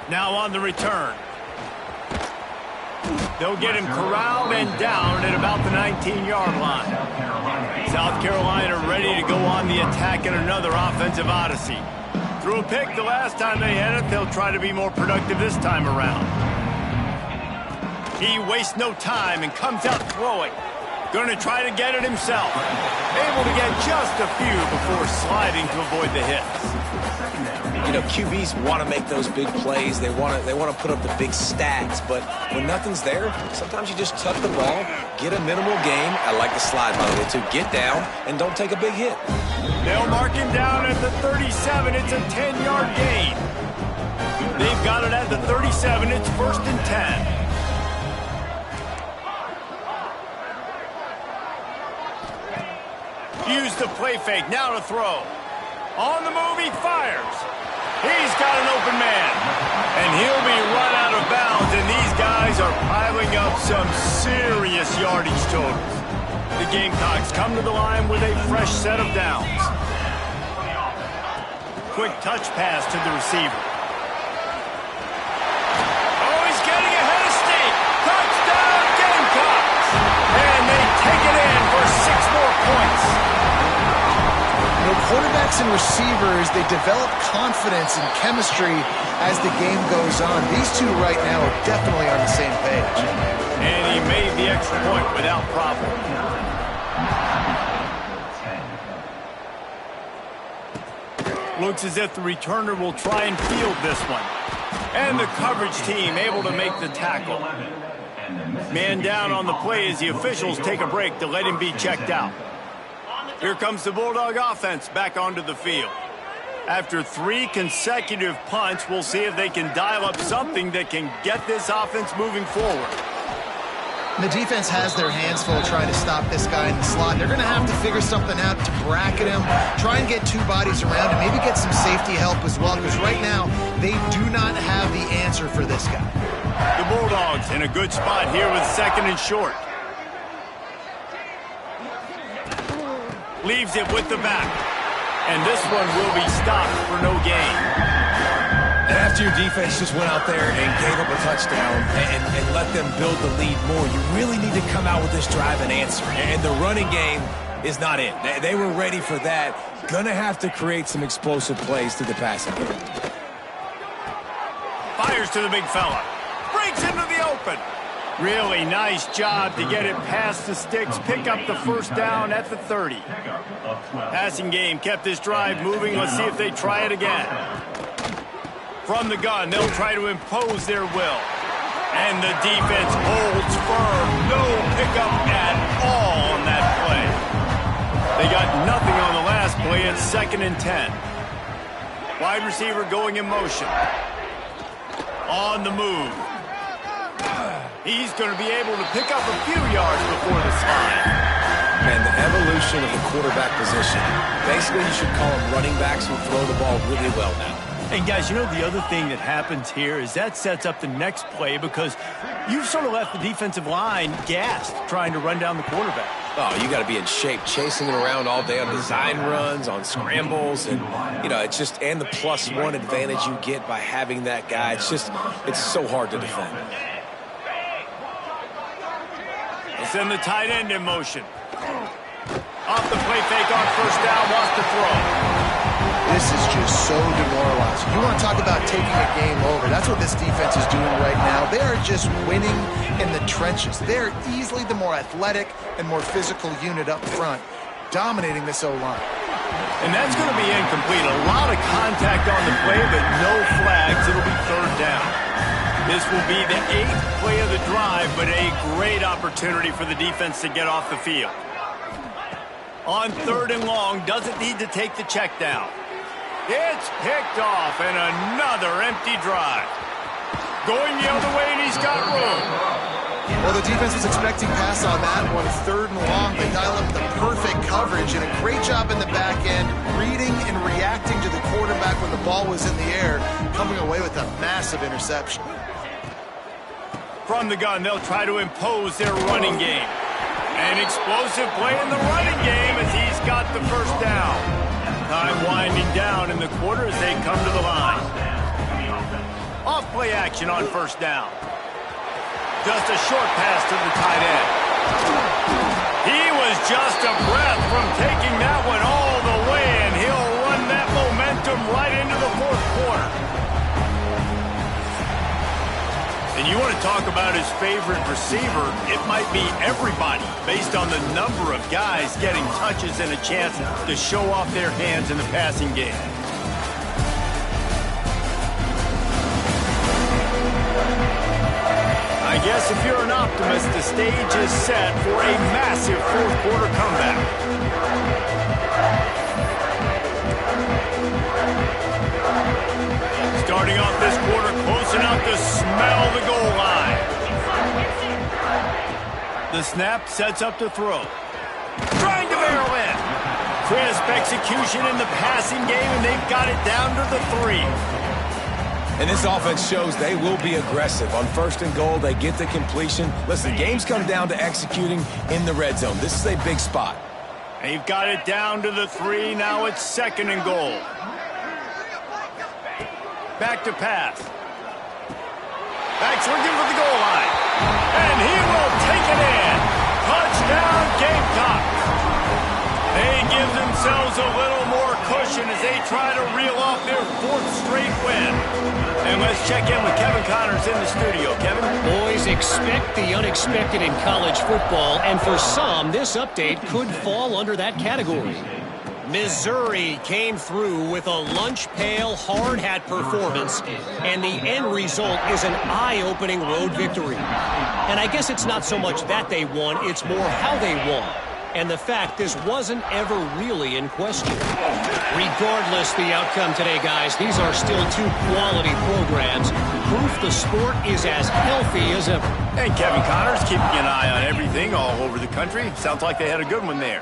Now on the return. They'll get him corralled and down at about the 19-yard line. South Carolina ready to go on the attack in another offensive odyssey. Threw a pick the last time they had it. They'll try to be more productive this time around. He wastes no time and comes out throwing. Going to try to get it himself. Able to get just a few before sliding to avoid the hits. You know, QBs want to make those big plays. They want to put up the big stats. But when nothing's there, sometimes you just tuck the ball, get a minimal gain. I like the slide, by the way, too. Get down and don't take a big hit. They'll mark him down at the 37. It's a 10-yard gain. They've got it at the 37. It's 1st and 10. Use the play fake. Now to throw. On the move, he fires. He's got an open man. And he'll be run out of bounds. And these guys are piling up some serious yardage totals. The Gamecocks come to the line with a fresh set of downs. Quick touch pass to the receiver. Oh, he's getting ahead of steam. Touchdown, Gamecocks. And they take it in for 6 more points. You know, quarterbacks and receivers, they develop confidence and chemistry as the game goes on. These two right now are definitely on the same page. And he made the extra point without problem. Looks as if the returner will try and field this one. And the coverage team able to make the tackle. Man down on the play as the officials take a break to let him be checked out. Here comes the Bulldog offense back onto the field. After 3 consecutive punts, we'll see if they can dial up something that can get this offense moving forward. The defense has their hands full trying to stop this guy in the slot. They're going to have to figure something out to bracket him, try and get 2 bodies around him, maybe get some safety help as well, because right now they do not have the answer for this guy. The Bulldogs in a good spot here with 2nd and short. Leaves it with the back. And this one will be stopped for no gain. And after your defense just went out there and gave up a touchdown and let them build the lead more, you really need to come out with this drive and answer. And the running game is not it. They were ready for that. Gonna have to create some explosive plays to the passing game. Fires to the big fella. Breaks into the open. Really nice job to get it past the sticks, pick up the first down at the 30. Passing game kept this drive moving. Let's see if they try it again. From the gun, they'll try to impose their will. And the defense holds firm. No pickup at all on that play. They got nothing on the last play. It's 2nd and 10. Wide receiver going in motion. On the move. He's going to be able to pick up a few yards before the slide. And the evolution of the quarterback position. Basically, you should call them running backs who throw the ball really well now. And guys, you know the other thing that happens here is that sets up the next play because you've sort of left the defensive line gassed trying to run down the quarterback. Oh, you got to be in shape, chasing it around all day on design runs, on scrambles, and you know it's just and the +1 advantage you get by having that guy. It's so hard to defend. Send the tight end in motion. Off the play fake on first down, wants to throw. This is just so demoralizing. You want to talk about taking a game over. That's what this defense is doing right now. They are just winning in the trenches. They're easily the more athletic and more physical unit up front. dominating this O-line. And that's going to be incomplete. A lot of contact on the play, but no flags. It'll be third down. This will be the 8th play of the drive, but a great opportunity for the defense to get off the field. On 3rd and long, doesn't need to take the check down. It's picked off, and another empty drive. Going the other way, and he's got room. Well, the defense was expecting pass on that one. 3rd and long, they dial up the perfect coverage, and a great job in the back end, reading and reacting to the quarterback when the ball was in the air, coming away with a massive interception. From the gun, they'll try to impose their running game. An explosive play in the running game as he's got the first down. Time winding down in the quarter as they come to the line. Off play action on 1st down. Just a short pass to the tight end. He was just a breath from taking that one all the way, and he'll run that momentum right into the 4th quarter. And you want to talk about his favorite receiver, it might be everybody based on the number of guys getting touches and a chance to show off their hands in the passing game. I guess if you're an optimist, the stage is set for a massive 4th quarter comeback. Starting off this quarter close enough to smell the goal line. The snap sets up to throw. Trying to barrel in. Crisp execution in the passing game, and they've got it down to the 3. And this offense shows they will be aggressive. On 1st and goal, they get the completion. Listen, games come down to executing in the red zone. This is a big spot. They've got it down to the 3. Now it's 2nd and goal. Back to pass. Back's looking for the goal line. And he will take it in. Touchdown, Gamecocks. They give themselves a little more cushion as they try to reel off their 4th straight win. And let's check in with Kevin Connors in the studio. Kevin? Boys, expect the unexpected in college football, and for some, this update could fall under that category. Missouri came through with a lunch pail hard hat performance, and the end result is an eye-opening road victory. And I guess it's not so much that they won, it's more how they won. And the fact this wasn't ever really in question. Regardless the outcome today, guys, these are still 2 quality programs. Proof the sport is as healthy as ever. And Kevin Connors keeping an eye on everything all over the country. Sounds like they had a good one there.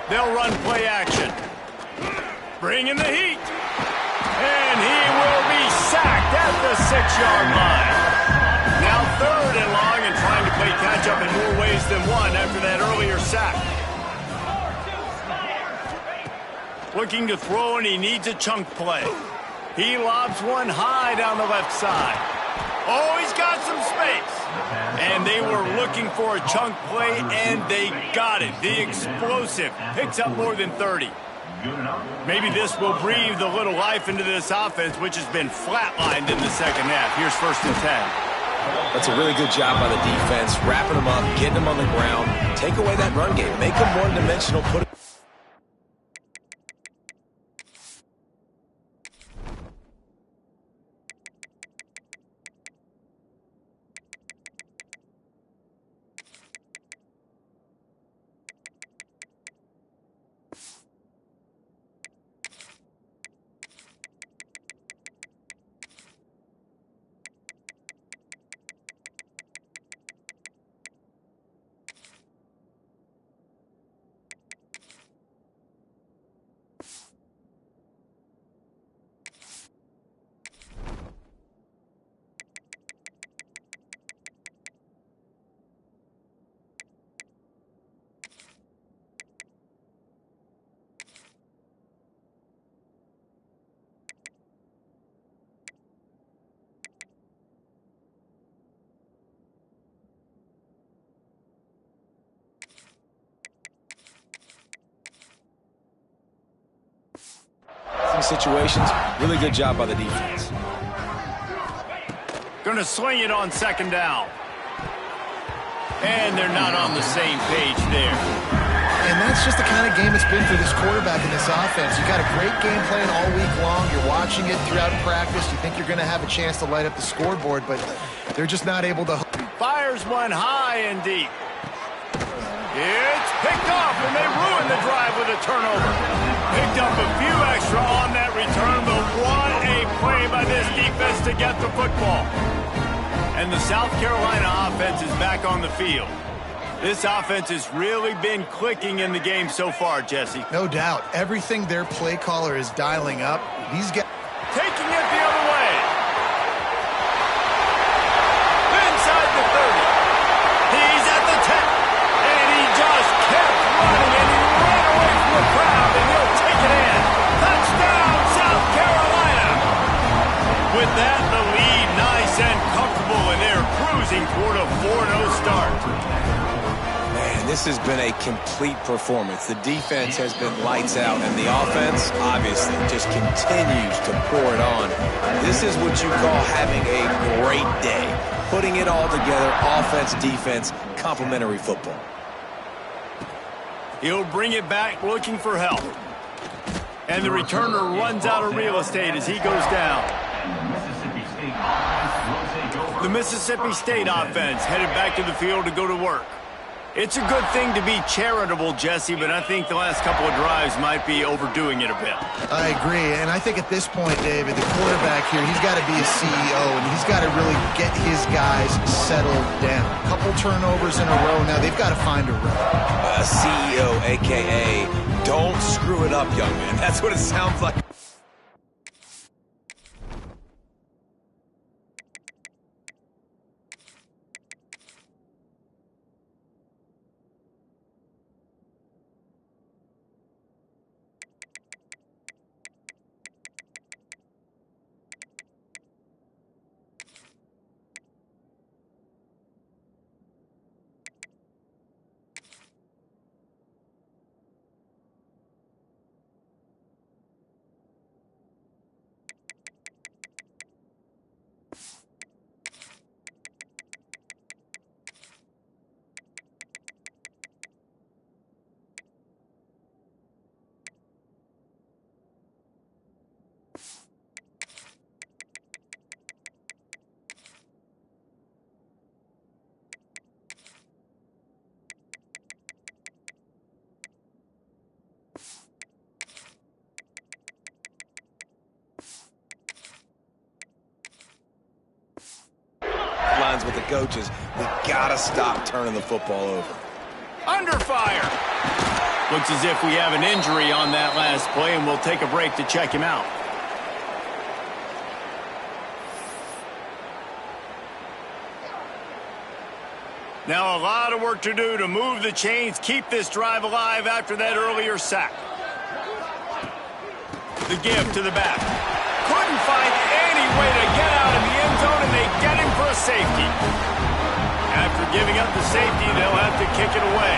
They'll run play action. Bring in the heat. And he will be sacked at the 6-yard line. Now 3rd and long, and trying to play catch-up in more ways than one after that earlier sack. Looking to throw, and he needs a chunk play. He lobs one high down the left side. Oh, he's got some space. And they were looking for a chunk play, and they got it. The explosive picks up more than 30. Maybe this will breathe a little life into this offense, which has been flatlined in the 2nd half. Here's 1st and 10. That's a really good job by the defense, wrapping them up, getting them on the ground. Take away that run game. Make them one-dimensional. Put situations. Really good job by the defense. Going to sling it on 2nd down. And they're not on the same page there. and that's just the kind of game it's been for this quarterback and this offense. You got a great game plan all week long. You're watching it throughout practice. You think you're going to have a chance to light up the scoreboard, but they're just not able to. Fires one high and deep. It's picked off, and they ruin the drive with a turnover. Picked up a few extra on that return, but what a play by this defense to get the football. And the South Carolina offense is back on the field. This offense has really been clicking in the game so far, Jesse. No doubt. Everything their play caller is dialing up, he's got. Taking it the other way. Inside the 30. He's at the 10. And he just kept running, and he ran away from the crowd, and he'll take it in. Touchdown, South Carolina. With that, the lead nice and comfortable, and they're cruising toward a 4-0 start. Man, this has been a complete performance. The defense has been lights out, and the offense, obviously, just continues to pour it on. This is what you call having a great day. Putting it all together, offense, defense, complementary football. He'll bring it back looking for help. And the returner runs out of real estate as he goes down. The Mississippi State offense headed back to the field to go to work. It's a good thing to be charitable, Jesse, but I think the last couple of drives might be overdoing it a bit. I agree, and I think at this point, David, the quarterback here, he's got to be a CEO, and he's got to really get his guys settled down. A couple turnovers in a row now. They've got to find a rhythm. CEO, a.k.a. don't screw it up, young man. That's what it sounds like. With the coaches, we gotta stop turning the football over. Under fire. Looks as if we have an injury on that last play, and we'll take a break to check him out. Now a lot of work to do to move the chains, keep this drive alive after that earlier sack. The give to the back. Couldn't find any way to get out of the end zone, and they get him for a safety. After giving up the safety, they'll have to kick it away.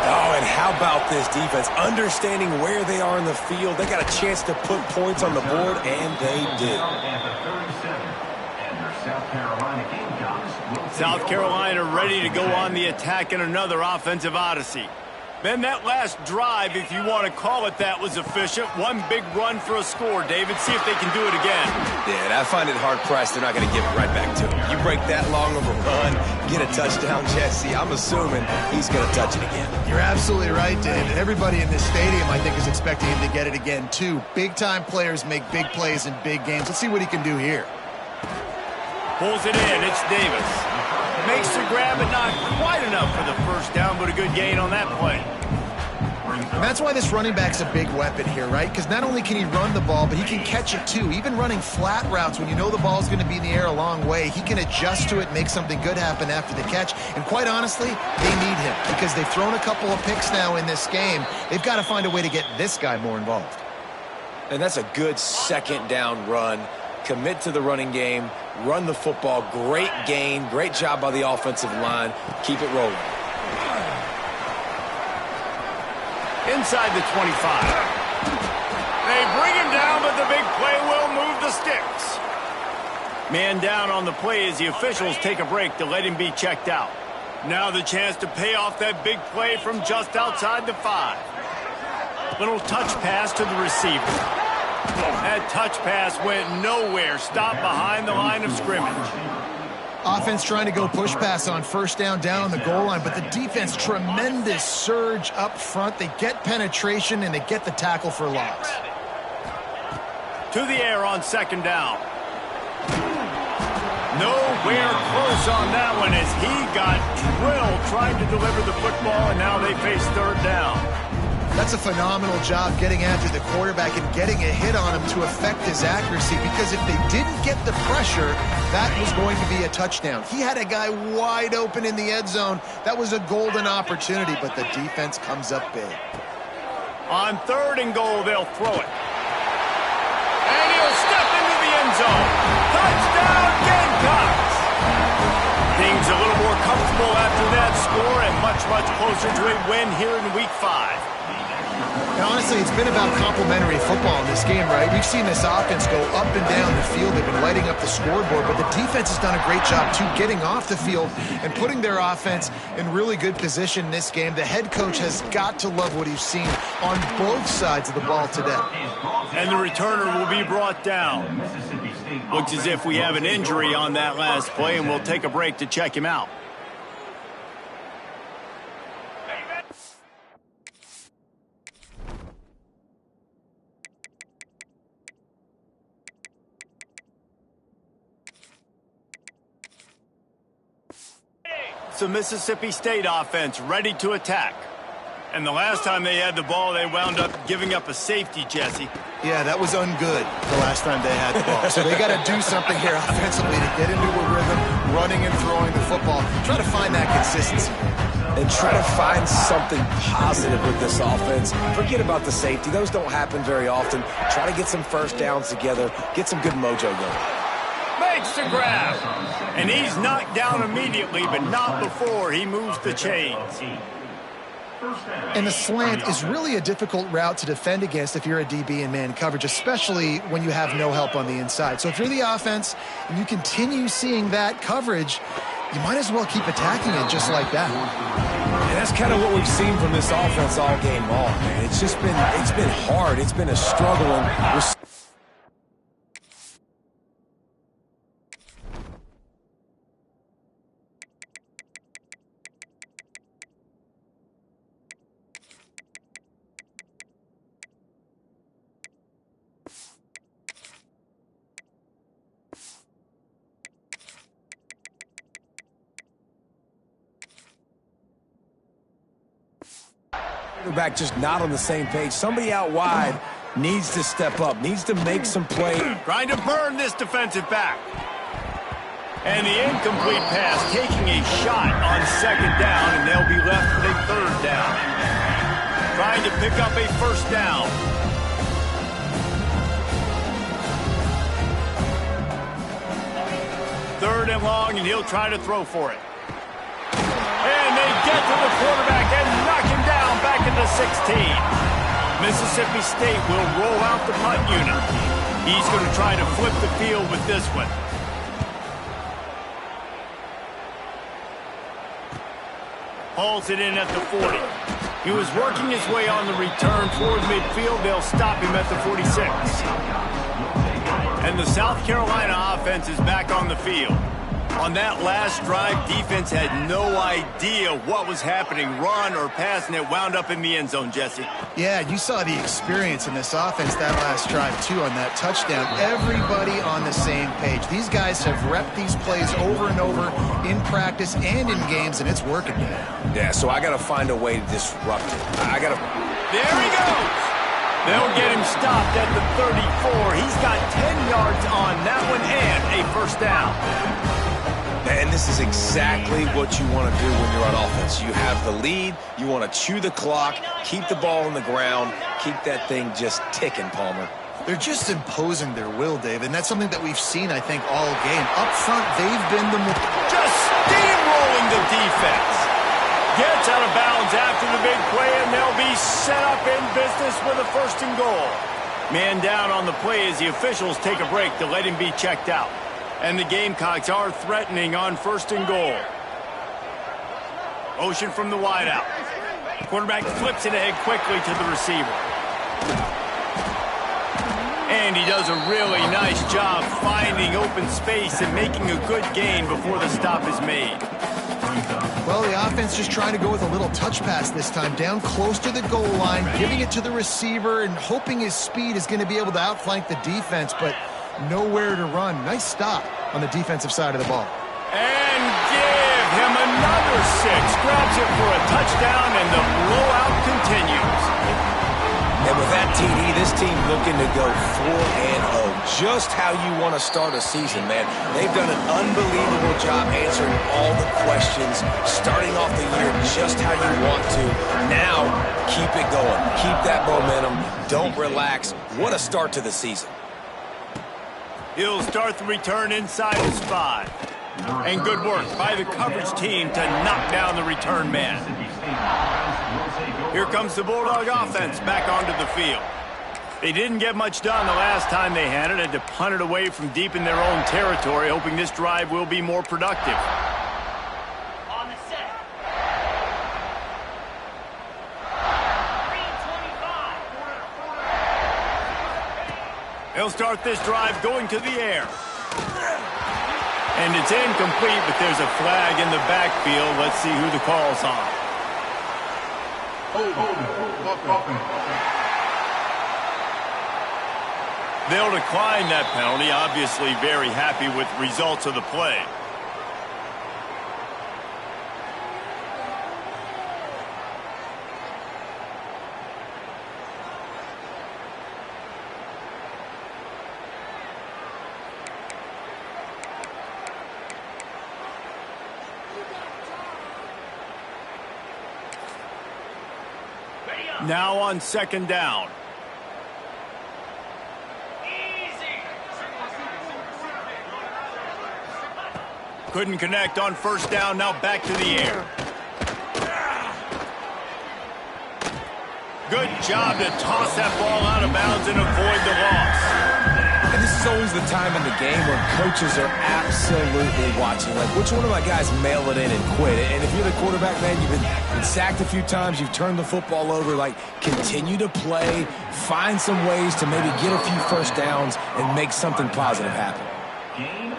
Oh, and how about this defense? Understanding where they are in the field. They got a chance to put points on the board, and they did. South Carolina ready to go on the attack in another offensive odyssey. Ben, that last drive, if you want to call it that, was efficient. One big run for a score. David, see if they can do it again. Yeah, I find it hard-pressed they're not going to give it right back to him. You break that long of a run, get a touchdown, Jesse, I'm assuming he's going to touch it again. You're absolutely right, David. Everybody in this stadium, I think, is expecting him to get it again, too. Big-time players make big plays in big games. Let's see what he can do here. Pulls it in. It's Davis. Makes the grab, but not quite enough for the first down, but a good gain on that play. And that's why this running back's a big weapon here, right? Because not only can he run the ball, but he can catch it too. Even running flat routes when you know the ball's going to be in the air a long way, he can adjust to it, make something good happen after the catch. And quite honestly, they need him because they've thrown a couple of picks now in this game. They've got to find a way to get this guy more involved. And that's a good second down run. Commit to the running game, run the football, great gain, great job by the offensive line. Keep it rolling. Inside the 25. They bring him down, but the big play will move the sticks. Man down on the play as the officials take a break to let him be checked out. Now the chance to pay off that big play from just outside the 5. Little touch pass to the receiver. That touch pass went nowhere. Stopped behind the line of scrimmage. Offense trying to go push pass on first down on the goal line, but the defense, tremendous surge up front. They get penetration, and they get the tackle for loss. To the air on second down. Nowhere close on that one as he got drilled trying to deliver the football, and now they face third down. That's a phenomenal job getting after the quarterback and getting a hit on him to affect his accuracy, because if they didn't get the pressure, that was going to be a touchdown. He had a guy wide open in the end zone. That was a golden opportunity, but the defense comes up big. On third and goal, they'll throw it. And he'll step into the end zone. Touchdown, Gamecocks! Things a little more comfortable after that score and much, much closer to a win here in Week 5. And honestly, it's been about complementary football in this game, right? We've seen this offense go up and down the field. They've been lighting up the scoreboard, but the defense has done a great job, too, getting off the field and putting their offense in really good position in this game. The head coach has got to love what he's seen on both sides of the ball today. And the returner will be brought down. Looks as if we have an injury on that last play, and we'll take a break to check him out. It's the Mississippi State offense ready to attack. And the last time they had the ball, they wound up giving up a safety, Jesse. Yeah, that was ungood the last time they had the ball. So they got to do something here offensively to get into a rhythm, running and throwing the football. Try to find that consistency. And try to find something positive with this offense. Forget about the safety. Those don't happen very often. Try to get some first downs together. Get some good mojo going. Makes the grab. And he's knocked down immediately, but not before he moves the chains. And the slant is really a difficult route to defend against if you're a DB in man coverage, especially when you have no help on the inside. So if you're the offense and you continue seeing that coverage, you might as well keep attacking it just like that. And that's kind of what we've seen from this offense all game long, man. It's been hard. It's been a struggle. And we're back just not on the same page. Somebody out wide needs to step up, needs to make some play. Trying to burn this defensive back. And the incomplete pass taking a shot on second down, and they'll be left with a third down. Trying to pick up a first down. Third and long, and he'll try to throw for it. And they get to the quarterback and knock him down back into 16. Mississippi State will roll out the punt unit. He's going to try to flip the field with this one. Hauls it in at the 40. He was working his way on the return towards midfield. They'll stop him at the 46. And the South Carolina offense is back on the field. On that last drive, defense had no idea what was happening, run or pass, and it wound up in the end zone, Jesse. Yeah, you saw the experience in this offense that last drive, too, on that touchdown. Everybody on the same page. These guys have repped these plays over and over in practice and in games, and it's working now. Yeah, so I got to find a way to disrupt it. There he goes. They'll get him stopped at the 34. He's got 10 yards on that one and a first down. And this is exactly what you want to do when you're on offense. You have the lead. You want to chew the clock, keep the ball on the ground, keep that thing just ticking, Palmer. They're just imposing their will, Dave, and that's something that we've seen, I think, all game. Up front, they've been just steamrolling the defense. Gets out of bounds after the big play, and they'll be set up in business with a first and goal. Man down on the play as the officials take a break to let him be checked out. And the Gamecocks are threatening on first and goal. Motion from the wideout. Quarterback flips it ahead quickly to the receiver. And he does a really nice job finding open space and making a good gain before the stop is made. Well, the offense just trying to go with a little touch pass this time, down close to the goal line, giving it to the receiver and hoping his speed is going to be able to outflank the defense, but nowhere to run. Nice stop on the defensive side of the ball. And give him another 6. Grabs it for a touchdown, and the blowout continues. And with that TD, this team looking to go 4-0. Just how you want to start a season, man. They've done an unbelievable job answering all the questions, starting off the year just how you want to. Now, keep it going. Keep that momentum. Don't relax. What a start to the season. He'll start the return inside his 5. And good work by the coverage team to knock down the return man. Here comes the Bulldog offense back onto the field. They didn't get much done the last time they had it. Had to punt it away from deep in their own territory, hoping this drive will be more productive. On the set. 3:25. They'll start this drive going to the air. And it's incomplete, but there's a flag in the backfield. Let's see who the call's on. They'll decline that penalty, obviously very happy with results of the play. Now on second down. Couldn't connect on first down, now back to the air. Good job to toss that ball out of bounds and avoid the loss. And this is always the time in the game when coaches are absolutely watching. Like, which one of my guys mail it in and quit? And if you're the quarterback, man, you've been sacked a few times, you've turned the football over, like, continue to play, find some ways to maybe get a few first downs and make something positive happen.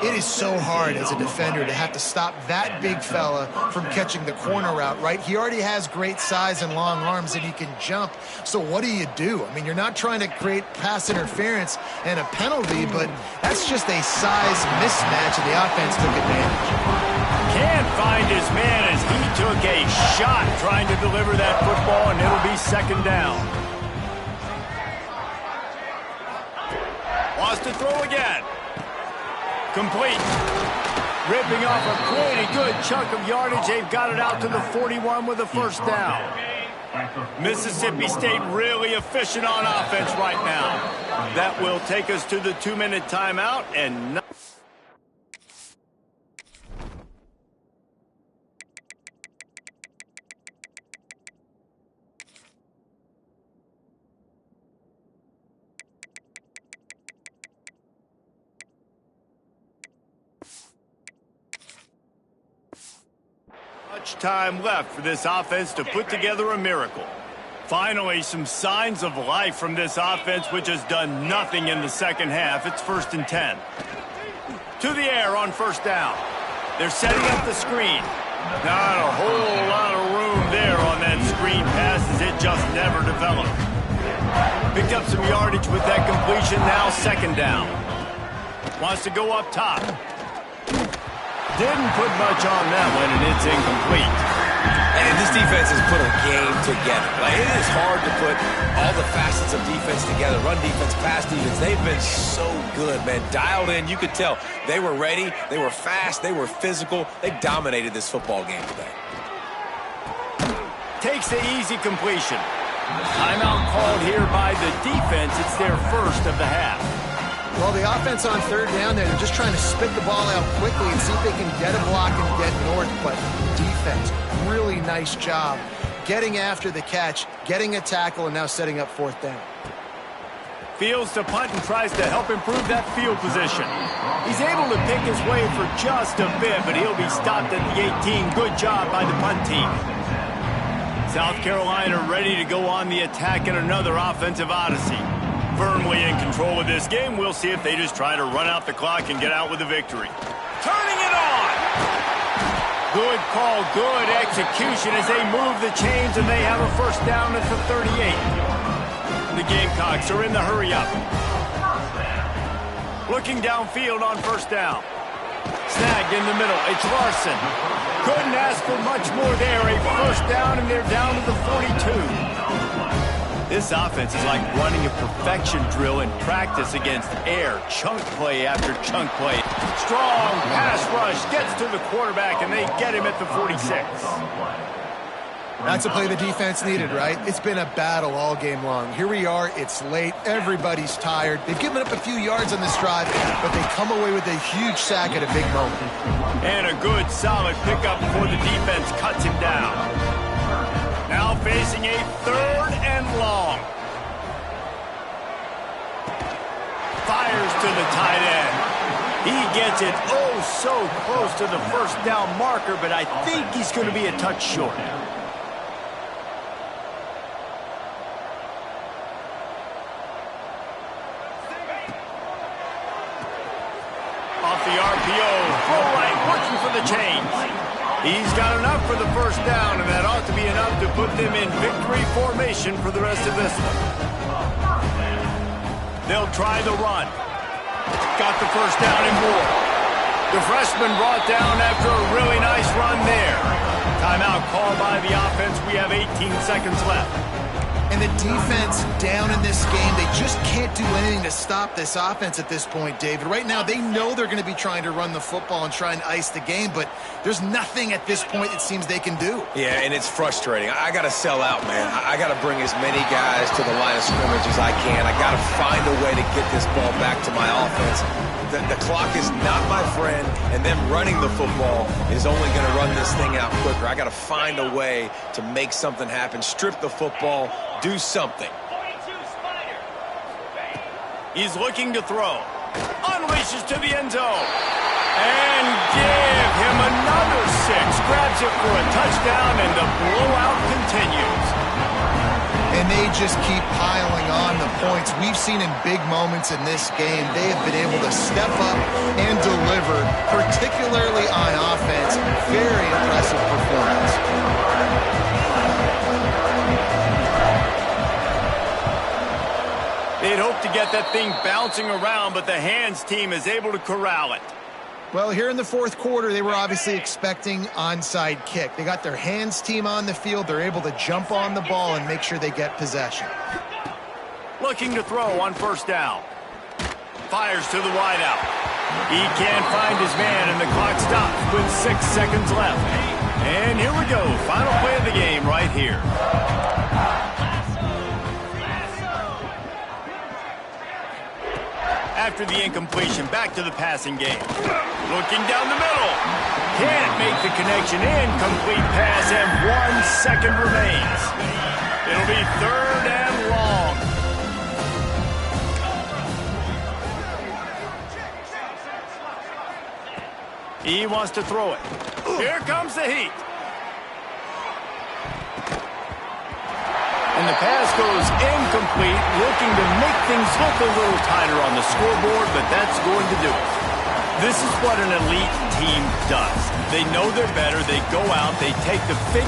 It is so hard as a defender to have to stop that big fella from catching the corner route, right? He already has great size and long arms and he can jump. So what do? I mean, you're not trying to create pass interference and a penalty, but that's just a size mismatch, and the offense took advantage. Can't find his man as he took a shot trying to deliver that football, and it'll be second down. Wants to throw again. Complete. Ripping off a pretty good chunk of yardage. They've got it out to the 41 with a first down. Mississippi State really efficient on offense right now. That will take us to the 2-minute timeout and... much time left for this offense to put together a miracle. Finally, some signs of life from this offense, which has done nothing in the second half. It's 1st and 10. To the air on first down. They're setting up the screen. Not a whole lot of room there on that screen pass, as it just never developed. Picked up some yardage with that completion. Now second down. Wants to go up top. Didn't put much on that one, and it's incomplete. And this defense has put a game together. Like, it is hard to put all the facets of defense together. Run defense, pass defense. They've been so good, man. Dialed in. You could tell they were ready. They were fast. They were physical. They dominated this football game today. Takes the easy completion. Timeout called here by the defense. It's their first of the half. Well, the offense on third down there, they're just trying to spit the ball out quickly and see if they can get a block and get north. But defense, really nice job getting after the catch, getting a tackle, and now setting up fourth down. Fields to punt and tries to help improve that field position. He's able to pick his way for just a bit, but he'll be stopped at the 18. Good job by the punt team. South Carolina ready to go on the attack in another offensive odyssey. Firmly in control of this game. We'll see if they just try to run out the clock and get out with a victory. Turning it on! Good call, good execution as they move the chains, and they have a first down at the 38. The Gamecocks are in the hurry-up. Looking downfield on first down. Snagged in the middle. It's Larson. Couldn't ask for much more there. A first down, and they're down to the 42. This offense is like running a perfection drill in practice against air. Chunk play after chunk play. Strong pass rush gets to the quarterback, and they get him at the 46. That's a play the defense needed, right? It's been a battle all game long. Here we are. It's late. Everybody's tired. They've given up a few yards on this drive, but they come away with a huge sack at a big moment. And a good, solid pickup before the defense cuts him down. Now facing a 3rd and long. Fires to the tight end. He gets it oh so close to the first down marker, but I think he's going to be a touch short. Off the RPO, throw right, looking for the chains. He's got enough for the first down, and that ought to be enough to put them in victory formation for the rest of this one. They'll try the run. Got the first down and more. The freshman brought down after a really nice run there. Timeout called by the offense. We have 18 seconds left. And the defense down in this game, they just can't do anything to stop this offense at this point, David. Right now, they know they're going to be trying to run the football and try and ice the game, but there's nothing at this point it seems they can do. Yeah, and it's frustrating. I got to sell out, man. I got to bring as many guys to the line of scrimmage as I can. I got to find a way to get this ball back to my offense. The clock is not my friend, and them running the football is only going to run this thing out quicker. I got to find a way to make something happen, strip the football, do something. He's looking to throw. Unleashes to the end zone. And give him another 6. Grabs it for a touchdown, and the blowout continues. And they just keep piling on the points. We've seen in big moments in this game, they have been able to step up and deliver, particularly on offense. Very impressive performance. They'd hope to get that thing bouncing around, but the hands team is able to corral it. Well, here in the fourth quarter, they were obviously expecting onside kick. They got their hands team on the field. They're able to jump on the ball and make sure they get possession. Looking to throw on first down. Fires to the wideout. He can't find his man, and the clock stops with 6 seconds left. And here we go. Final play of the game right here. After the incompletion, back to the passing game. Looking down the middle. Can't make the connection. Incomplete pass, and 1 second remains. It'll be 3rd and long. He wants to throw it. Here comes the heat. And the pass goes incomplete, looking to make things look a little tighter on the scoreboard, but that's going to do it. This is what an elite team does. They know they're better. They go out. They take the big